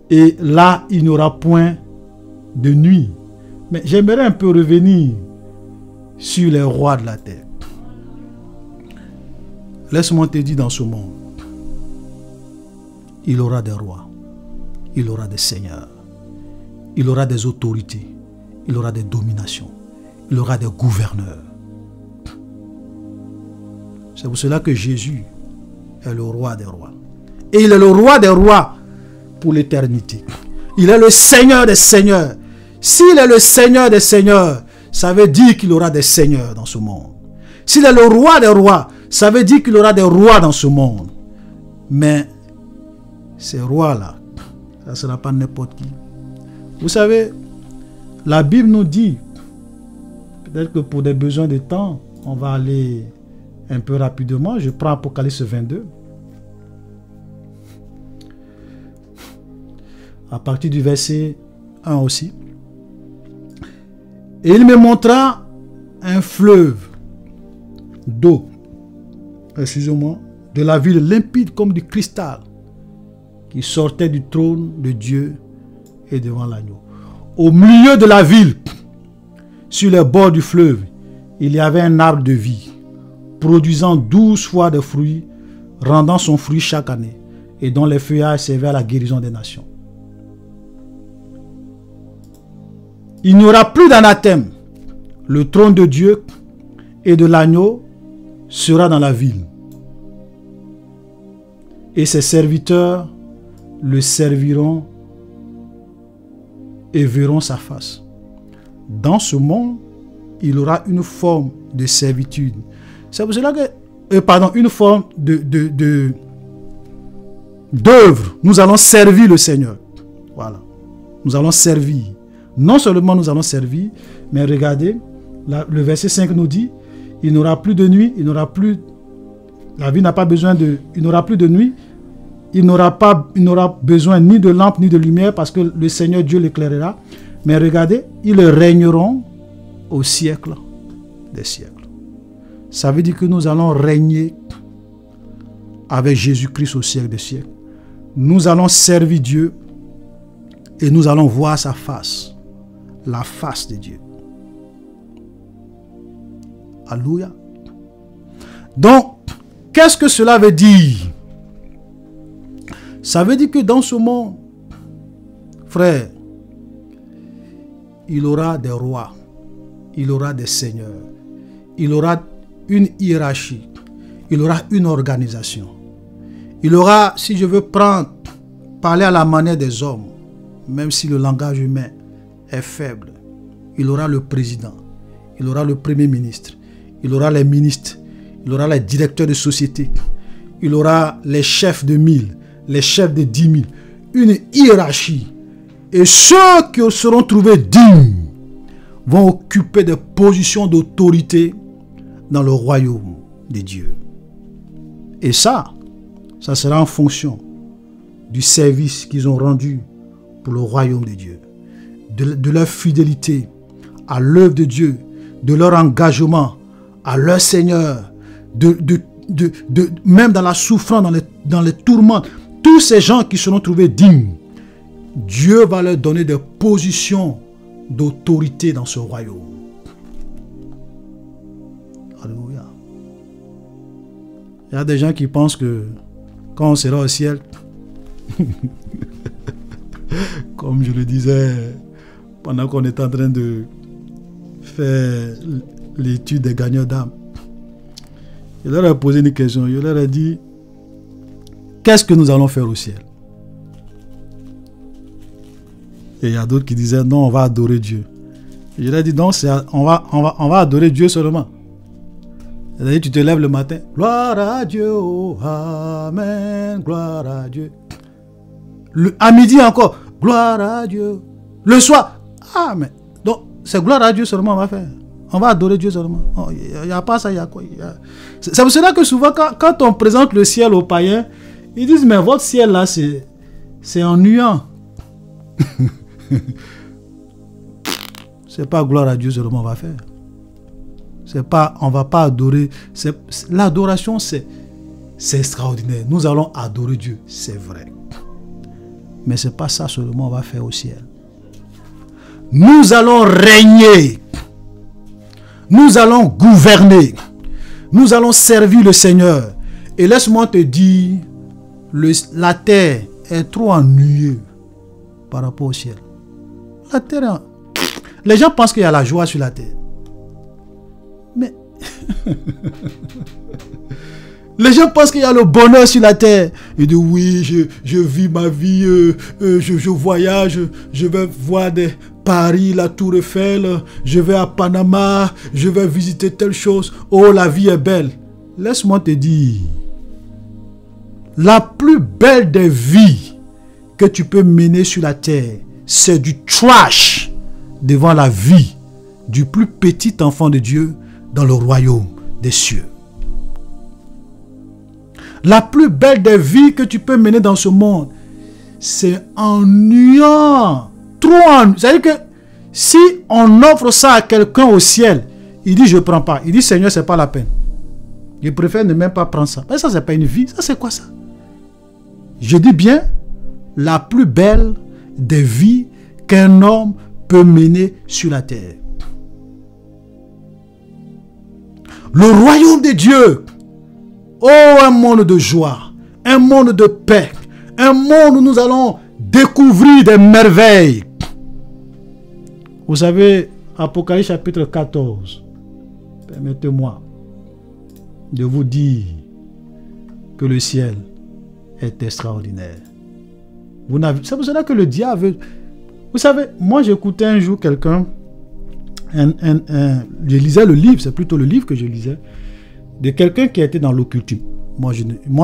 Et là, il n'y aura point de nuit. Mais j'aimerais un peu revenir sur les rois de la terre. laisse-moi te dire, dans ce monde, il aura des rois, il aura des seigneurs, il aura des autorités, il aura des dominations, il aura des gouverneurs. C'est pour cela que Jésus est le roi des rois. Et il est le roi des rois pour l'éternité. Il est le Seigneur des seigneurs. S'il est le Seigneur des seigneurs, ça veut dire qu'il aura des seigneurs dans ce monde. S'il est le roi des rois, ça veut dire qu'il aura des rois dans ce monde. Mais ces rois-là, ça ne sera pas n'importe qui. Vous savez, la Bible nous dit, peut-être que pour des besoins de temps, on va aller un peu rapidement. Je prends Apocalypse 22. À partir du verset 1 aussi. Et il me montra un fleuve d'eau, excusez-moi, de la ville limpide comme du cristal, qui sortait du trône de Dieu et devant l'agneau. Au milieu de la ville, sur les bords du fleuve, il y avait un arbre de vie, produisant 12 fois de fruits, rendant son fruit chaque année, et dont les feuillages servaient à la guérison des nations. Il n'y aura plus d'anathème. Le trône de Dieu et de l'agneau sera dans la ville. Et ses serviteurs le serviront et verront sa face. Dans ce monde, il aura une forme de servitude. C'est pour cela que, une forme d'œuvre. Nous allons servir le Seigneur. Voilà. Nous allons servir. Non seulement nous allons servir, mais regardez, le verset 5 nous dit, il n'aura plus de nuit, la vie n'a pas besoin de, il n'aura plus de nuit, il n'aura besoin ni de lampe ni de lumière parce que le Seigneur Dieu l'éclairera. Mais regardez, ils régneront au siècle des siècles. Ça veut dire que nous allons régner avec Jésus-Christ au siècle des siècles. Nous allons servir Dieu et nous allons voir sa face. La face de Dieu. Alléluia. Donc, qu'est-ce que cela veut dire? Ça veut dire que dans ce monde, frère, il aura des rois, il aura des seigneurs, il aura une hiérarchie, il aura une organisation. Il aura, si je veux parler à la manière des hommes, même si le langage humain est faible, il aura le président, il aura le premier ministre, il aura les ministres, il aura les directeurs de société, il aura les chefs de 1000, les chefs de 10 000, une hiérarchie. Et ceux qui seront trouvés dignes vont occuper des positions d'autorité dans le royaume de Dieu. Et ça sera en fonction du service qu'ils ont rendu pour le royaume de Dieu. De leur fidélité à l'œuvre de Dieu, de leur engagement à leur Seigneur, même dans la souffrance, dans les tourments, tous ces gens qui seront trouvés dignes, Dieu va leur donner des positions d'autorité dans ce royaume. Alléluia. Il y a des gens qui pensent que quand on sera au ciel, comme je le disais, pendant qu'on est en train de faire l'étude des gagnants d'âme, je leur ai posé une question. Je leur ai dit, qu'est-ce que nous allons faire au ciel? Et il y a d'autres qui disaient, non, on va adorer Dieu. Et je leur ai dit, non, on va adorer Dieu seulement. C'est-à-dire, tu te lèves le matin, gloire à Dieu, oh, amen, gloire à Dieu. À midi encore, gloire à Dieu. Le soir, amen. Donc, c'est gloire à Dieu seulement on va faire. On va adorer Dieu seulement. Il n'y a pas ça, il y a quoi? C'est pour cela que souvent, quand on présente le ciel aux païens, ils disent, mais votre ciel là, c'est ennuyant. C'est pas gloire à Dieu seulement on va faire. On va pas adorer. L'adoration, c'est extraordinaire. Nous allons adorer Dieu, c'est vrai. Mais c'est pas ça seulement on va faire au ciel. Nous allons régner. Nous allons gouverner. Nous allons servir le Seigneur. Et laisse-moi te dire, la terre est trop ennuyeuse par rapport au ciel. La terre, les gens pensent qu'il y a la joie sur la terre. Mais les gens pensent qu'il y a le bonheur sur la terre. Ils disent oui, je vis ma vie, je voyage, je vais voir Paris, la Tour Eiffel, je vais à Panama, je vais visiter telle chose. Oh, la vie est belle. Laisse-moi te dire, la plus belle des vies que tu peux mener sur la terre, c'est du trash devant la vie du plus petit enfant de Dieu dans le royaume des cieux. La plus belle des vies que tu peux mener dans ce monde, c'est ennuyant. Trop ennuyant. C'est-à-dire que si on offre ça à quelqu'un au ciel, il dit je ne prends pas. Il dit Seigneur, ce n'est pas la peine. Je préfère ne même pas prendre ça. Mais ça, ce n'est pas une vie. Ça, c'est quoi ça? Je dis bien, la plus belle des vies qu'un homme peut mener sur la terre. Le royaume de Dieu. Oh, un monde de joie, un monde de paix, un monde où nous allons découvrir des merveilles. Vous savez, Apocalypse chapitre 14, permettez-moi de vous dire que le ciel est extraordinaire. C'est pour cela que le diable... Vous savez, moi j'écoutais un jour quelqu'un, je lisais le livre, c'est plutôt le livre que je lisais, de quelqu'un qui était dans l'occultisme. Moi,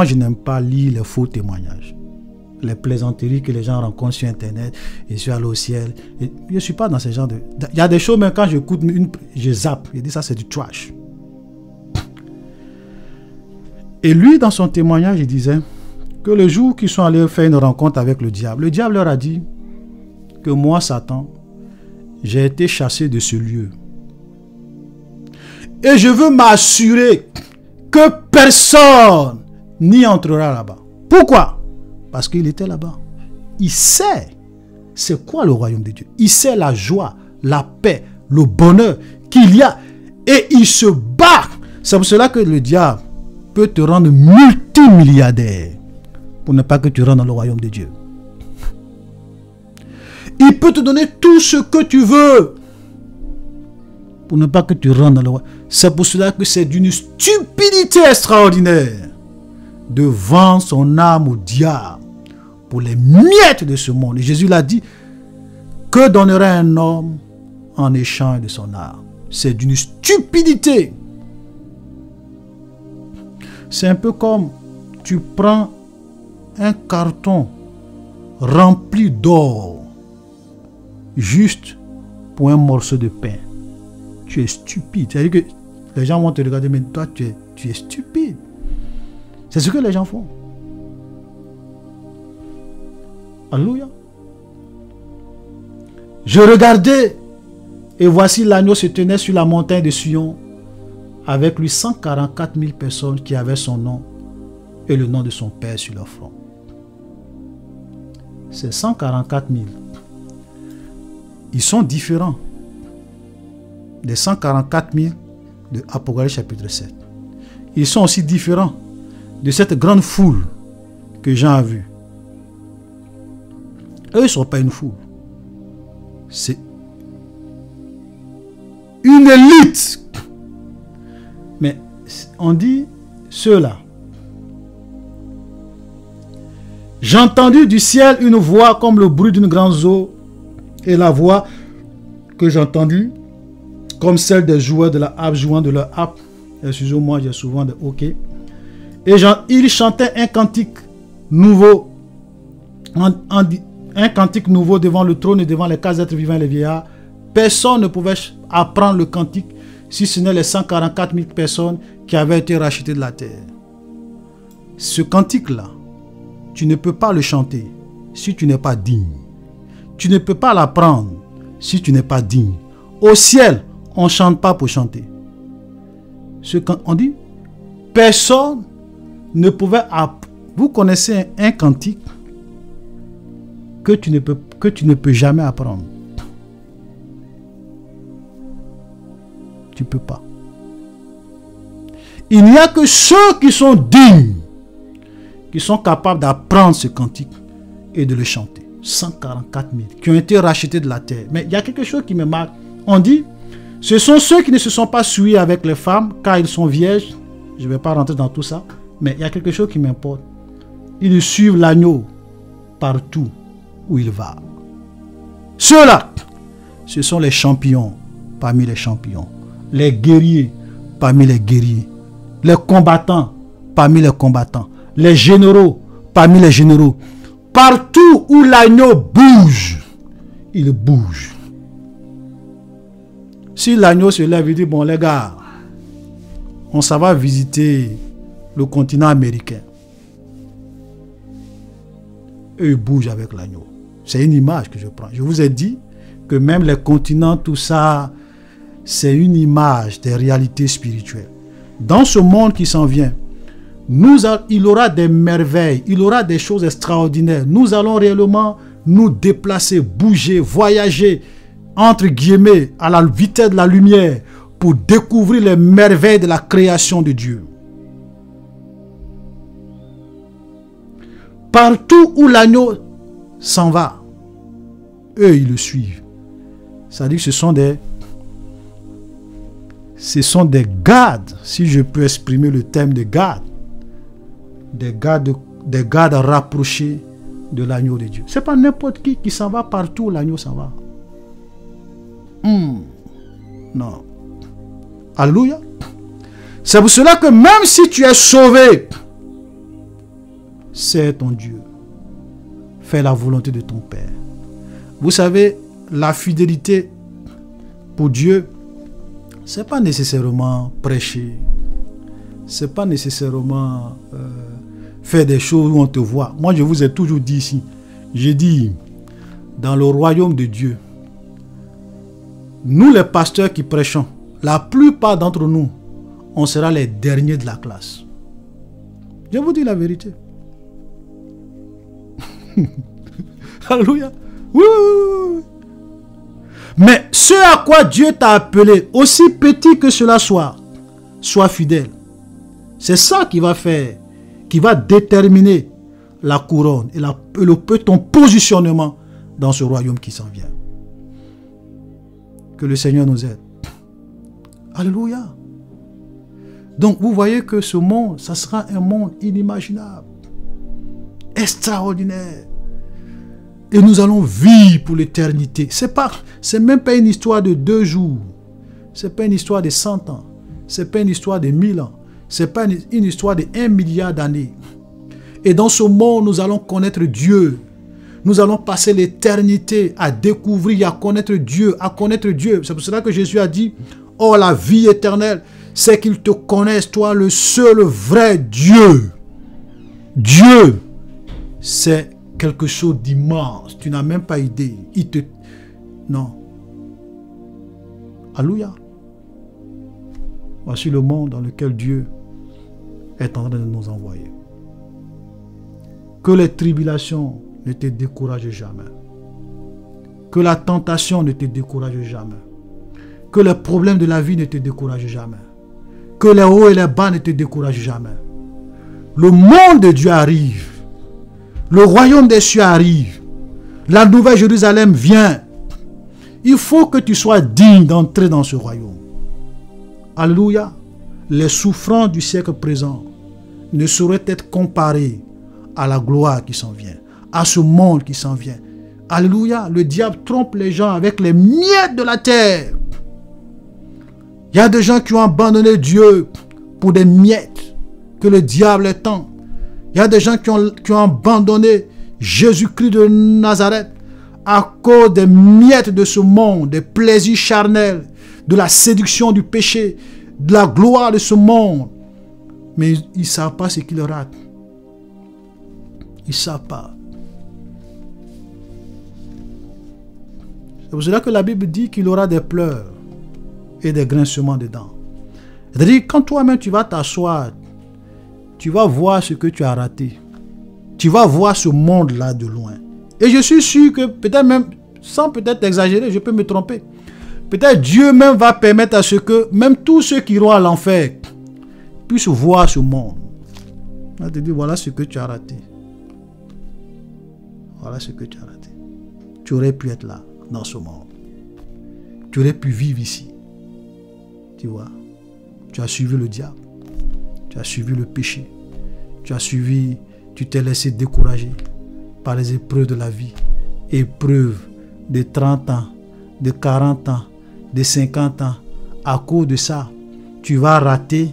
je n'aime pas lire les faux témoignages. Les plaisanteries que les gens rencontrent sur Internet. Et je suis allé au ciel. Et je ne suis pas dans ce genre de... Il y a des choses, même quand j'écoute, je zappe. Je dis ça, c'est du trash. Et lui, dans son témoignage, il disait que le jour qu'ils sont allés faire une rencontre avec le diable leur a dit que moi, Satan, j'ai été chassé de ce lieu. Et je veux m'assurer que personne n'y entrera là-bas. Pourquoi? Parce qu'il était là-bas. Il sait c'est quoi le royaume de Dieu. Il sait la joie, la paix, le bonheur qu'il y a. Et il se bat. C'est pour cela que le diable peut te rendre multimilliardaire pour ne pas que tu rentres dans le royaume de Dieu. Il peut te donner tout ce que tu veux pour ne pas que tu rentres dans le royaume. C'est pour cela que c'est d'une stupidité extraordinaire de vendre son âme au diable pour les miettes de ce monde. Et Jésus l'a dit, que donnerait un homme en échange de son âme? C'est d'une stupidité. C'est un peu comme tu prends un carton rempli d'or juste pour un morceau de pain. Tu es stupide. C'est-à-dire que les gens vont te regarder, mais toi, tu es stupide. C'est ce que les gens font. Alléluia. Je regardais, et voici l'agneau se tenait sur la montagne de Sion, avec lui 144 000 personnes qui avaient son nom et le nom de son Père sur leur front. Ces 144 000, ils sont différents des 144 000 de Apocalypse chapitre 7. Ils sont aussi différents de cette grande foule que Jean a vue. Eux, ils ne sont pas une foule. C'est une élite. Mais on dit ceux-là. J'ai entendu du ciel une voix comme le bruit d'une grande eau, et la voix que j'ai entendue comme celle des joueurs de la harpe jouant de leur harpe. Excusez-moi, j'ai souvent des hockey. Et il chantait un cantique nouveau, un cantique nouveau devant le trône et devant les 4 êtres vivants et les vieillards. Personne ne pouvait apprendre le cantique si ce n'est les 144 000 personnes qui avaient été rachetées de la terre. Ce cantique-là, tu ne peux pas le chanter si tu n'es pas digne. Tu ne peux pas l'apprendre si tu n'es pas digne. Au ciel, on ne chante pas pour chanter. On dit, personne ne pouvait apprendre. Vous connaissez un cantique que tu ne peux jamais apprendre. Tu ne peux pas. Il n'y a que ceux qui sont dignes, qui sont capables d'apprendre ce cantique et de le chanter. 144 000 qui ont été rachetés de la terre. Mais il y a quelque chose qui me marque. On dit, ce sont ceux qui ne se sont pas souillés avec les femmes, car ils sont vierges. Je ne vais pas rentrer dans tout ça. Mais il y a quelque chose qui m'importe. Ils suivent l'agneau partout où il va. Ceux-là, ce sont les champions parmi les champions. Les guerriers parmi les guerriers. Les combattants parmi les combattants. Les généraux parmi les généraux. Partout où l'agneau bouge, il bouge. Si l'agneau se lève et dit, bon les gars, on s'en va visiter le continent américain. Et il bouge avec l'agneau. C'est une image que je prends. Je vous ai dit que même les continents, tout ça, c'est une image des réalités spirituelles. Dans ce monde qui s'en vient, il aura des merveilles, il aura des choses extraordinaires. Nous allons réellement nous déplacer, bouger, voyager, entre guillemets, à la vitesse de la lumière, pour découvrir les merveilles de la création de Dieu. Partout où l'agneau s'en va, eux, ils le suivent. C'est-à-dire que ce sont des gardes, si je peux exprimer le terme de garde, des gardes rapprochés de l'agneau de Dieu. Ce n'est pas n'importe qui s'en va partout où l'agneau s'en va. Non. Alléluia. C'est pour cela que même si tu es sauvé, c'est ton Dieu. Fais la volonté de ton Père. Vous savez, la fidélité pour Dieu, c'est pas nécessairement prêcher. C'est pas nécessairement faire des choses où on te voit. Moi, je vous ai toujours dit ici, j'ai dit, dans le royaume de Dieu, nous les pasteurs qui prêchons, la plupart d'entre nous, on sera les derniers de la classe. Je vous dis la vérité. Alléluia. Oui, oui, oui. Mais ce à quoi Dieu t'a appelé, aussi petit que cela soit, sois fidèle. C'est ça qui va faire, qui va déterminer la couronne et ton positionnement dans ce royaume qui s'en vient. Que le Seigneur nous aide. Alléluia. Donc vous voyez que ce monde, ça sera un monde inimaginable, extraordinaire. Et nous allons vivre pour l'éternité. C'est même pas une histoire de 2 jours. C'est pas une histoire de 100 ans. C'est pas une histoire de 1000 ans. C'est pas une histoire de 1 milliard d'années. Et dans ce monde, nous allons connaître Dieu. Nous allons passer l'éternité à découvrir, à connaître Dieu, C'est pour cela que Jésus a dit, oh la vie éternelle, c'est qu'ils te connaissent, toi le seul vrai Dieu. Dieu, c'est quelque chose d'immense. Tu n'as même pas idée. Non. Alléluia. Voici le monde dans lequel Dieu est en train de nous envoyer. Que les tribulations ne te découragent jamais. Que la tentation ne te décourage jamais. Que les problèmes de la vie ne te découragent jamais. Que les hauts et les bas ne te découragent jamais. Le monde de Dieu arrive. Le royaume des cieux arrive. La nouvelle Jérusalem vient. Il faut que tu sois digne d'entrer dans ce royaume. Alléluia. Les souffrances du siècle présent ne sauraient être comparées à la gloire qui s'en vient, à ce monde qui s'en vient. Alléluia. Le diable trompe les gens avec les miettes de la terre. Il y a des gens qui ont abandonné Dieu pour des miettes que le diable est tend. Il y a des gens qui ont abandonné Jésus-Christ de Nazareth à cause des miettes de ce monde, des plaisirs charnels, de la séduction du péché, de la gloire de ce monde. Mais ils ne savent pas ce qu'ils ratent. Ils ne savent pas. C'est pour cela que la Bible dit qu'il aura des pleurs et des grincements de dents. C'est-à-dire, quand toi-même tu vas t'asseoir, tu vas voir ce que tu as raté. Tu vas voir ce monde-là de loin. Et je suis sûr que peut-être même, sans peut-être exagérer, je peux me tromper. Peut-être Dieu même va permettre à ce que, même tous ceux qui iront à l'enfer, puisses voir ce monde. On va te dire, voilà ce que tu as raté. Voilà ce que tu as raté. Tu aurais pu être là, dans ce monde. Tu aurais pu vivre ici. Tu vois, tu as suivi le diable. Tu as suivi le péché. Tu t'es laissé décourager par les épreuves de la vie. Épreuves de 30 ans, de 40 ans, de 50 ans. À cause de ça, tu vas rater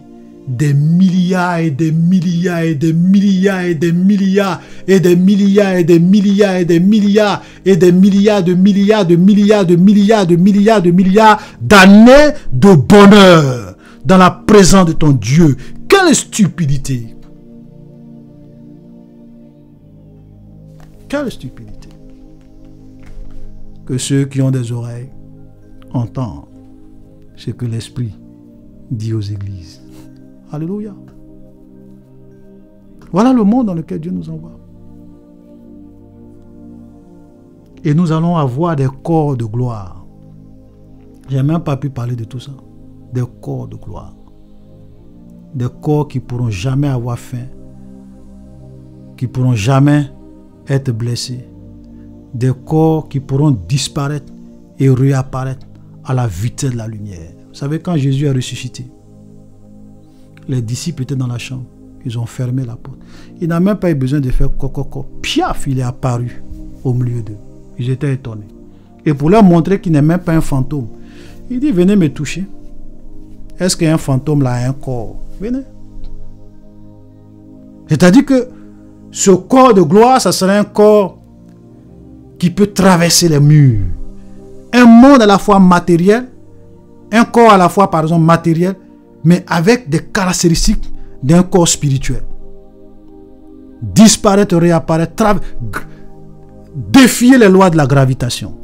des milliards et des milliards et des milliards et des milliards et des milliards et des milliards et des milliards et des milliards de milliards de milliards de milliards de milliards de milliards d'années de bonheur dans la présence de ton Dieu. Quelle stupidité! Quelle stupidité! Que ceux qui ont des oreilles entendent ce que l'Esprit dit aux églises. Alléluia. Voilà le monde dans lequel Dieu nous envoie. Et nous allons avoir des corps de gloire. Je n'ai même pas pu parler de tout ça. Des corps de gloire. Des corps qui ne pourront jamais avoir faim. Qui ne pourront jamais être blessés. Des corps qui pourront disparaître et réapparaître à la vitesse de la lumière. Vous savez, quand Jésus a ressuscité, les disciples étaient dans la chambre. Ils ont fermé la porte. Il n'a même pas eu besoin de faire coco. Piaf, il est apparu au milieu d'eux. Ils étaient étonnés. Et pour leur montrer qu'il n'est même pas un fantôme, il dit, venez me toucher. Est-ce qu'un fantôme là a un corps? Venez. C'est-à-dire que ce corps de gloire, ça serait un corps qui peut traverser les murs. Un monde à la fois matériel, un corps à la fois, par exemple, matériel, mais avec des caractéristiques d'un corps spirituel. Disparaître, réapparaître, défier les lois de la gravitation.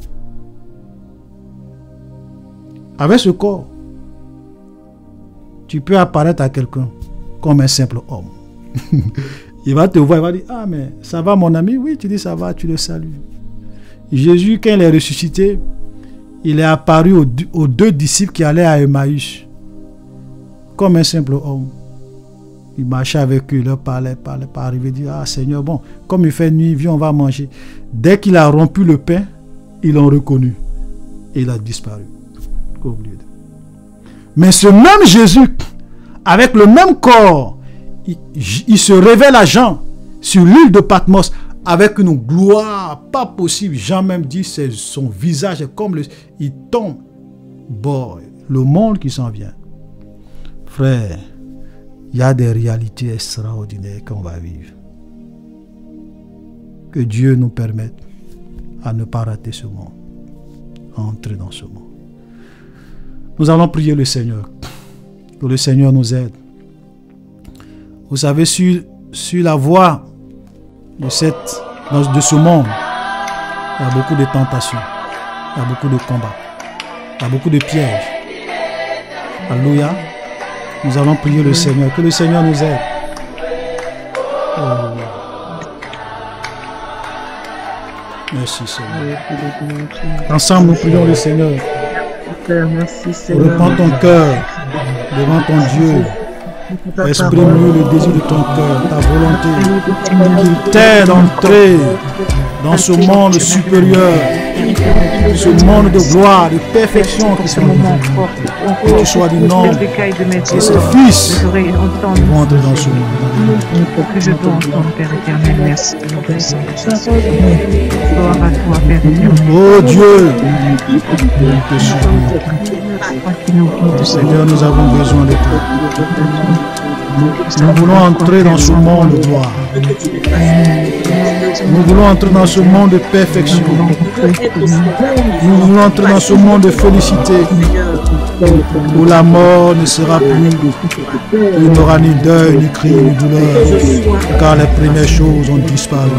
Avec ce corps, tu peux apparaître à quelqu'un comme un simple homme. Il va te voir, il va dire, ah mais ça va mon ami? Oui, tu dis ça va, tu le salues. Jésus, quand il est ressuscité, il est apparu aux deux disciples qui allaient à Emmaüs. Comme un simple homme. Il marchait avec eux, il leur parlait, pas arrivé, il dit, ah Seigneur, bon, comme il fait nuit, viens, on va manger. Dès qu'il a rompu le pain, ils l'ont reconnu. Et il a disparu. Mais ce même Jésus, avec le même corps, il se révèle à Jean sur l'île de Patmos avec une gloire pas possible. Jean même dit, son visage est comme il tombe. Bon, le monde qui s'en vient. Frère, il y a des réalités extraordinaires qu'on va vivre. Que Dieu nous permette à ne pas rater ce monde, à entrer dans ce monde. Nous allons prier le Seigneur, que le Seigneur nous aide. Vous savez, sur la voie de ce monde, il y a beaucoup de tentations, il y a beaucoup de combats, il y a beaucoup de pièges. Alléluia. Nous allons prier le Seigneur, que le Seigneur nous aide. Oh. Merci Seigneur. Ensemble nous prions le Seigneur. Repends ton cœur devant ton Dieu. Exprime-lui le désir de ton cœur, ta volonté, qu'il t'aide d'entrer dans ce monde supérieur, ce monde de gloire, de perfection qui sont que tu sois du nombre et ses fils vont entrer dans ce monde. Que je dois entendre, Père éternel, merci. Gloire à toi, Père éternel. Oh Dieu, te supplie. Seigneur, nous avons besoin de toi. Nous voulons entrer dans ce monde de gloire. Nous voulons entrer dans ce monde de perfection. Nous voulons entrer dans ce monde de félicité, où la mort ne sera plus. Il n'y aura ni deuil, ni cri, ni douleur, car les premières choses ont disparu.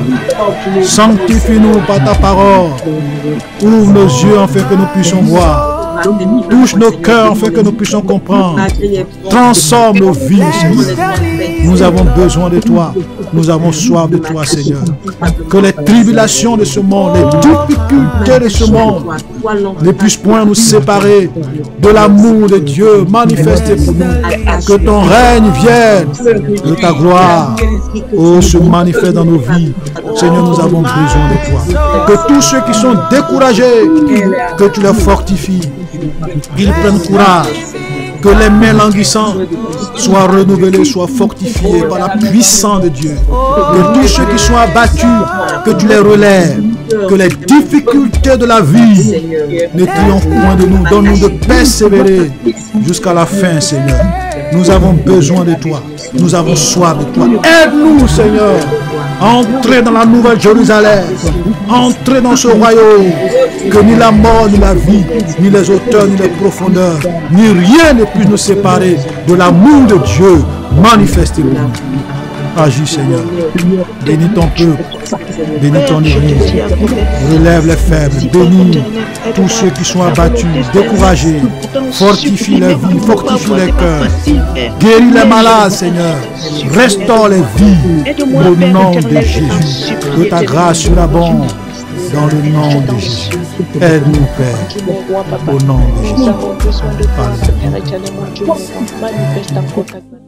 Sanctifie-nous par ta parole. Ouvre nos yeux afin que nous puissions voir. Touche nos cœurs afin que nous puissions comprendre. Transforme nos vies, Seigneur. Nous avons besoin de toi. Nous avons soif de toi, Seigneur. Que les tribulations de ce monde, les difficultés de ce monde ne puissent point nous séparer de l'amour de Dieu manifesté pour nous. Que ton règne vienne, que ta gloire se manifeste dans nos vies. Seigneur, nous avons besoin de toi. Que tous ceux qui sont découragés, que tu les fortifies, qu'ils prennent courage. Que les mains languissantes soient renouvelées, soient fortifiées par la puissance de Dieu. Que tous ceux qui sont abattus, que tu les relèves. Que les difficultés de la vie ne triomphent point de nous. Donne-nous de persévérer jusqu'à la fin, Seigneur. Nous avons besoin de toi. Nous avons soif de toi. Aide-nous, Seigneur, à entrer dans la nouvelle Jérusalem. Entrer dans ce royaume. Que ni la mort, ni la vie, ni les hauteurs, ni les profondeurs, ni rien ne puisse nous séparer de l'amour de Dieu manifesté pour nous. Agis, Seigneur. Bénis ton peuple. Bénis ton église. Relève les faibles. Bénis tous ceux qui sont abattus, découragés. Fortifie leur vie, fortifie les cœurs. Guéris les malades, Seigneur. Restaure les vies. Au nom de Jésus. Que ta grâce surabonde. Dans le nom de Jésus. Aide-nous, Père. Au nom de Jésus. Amen.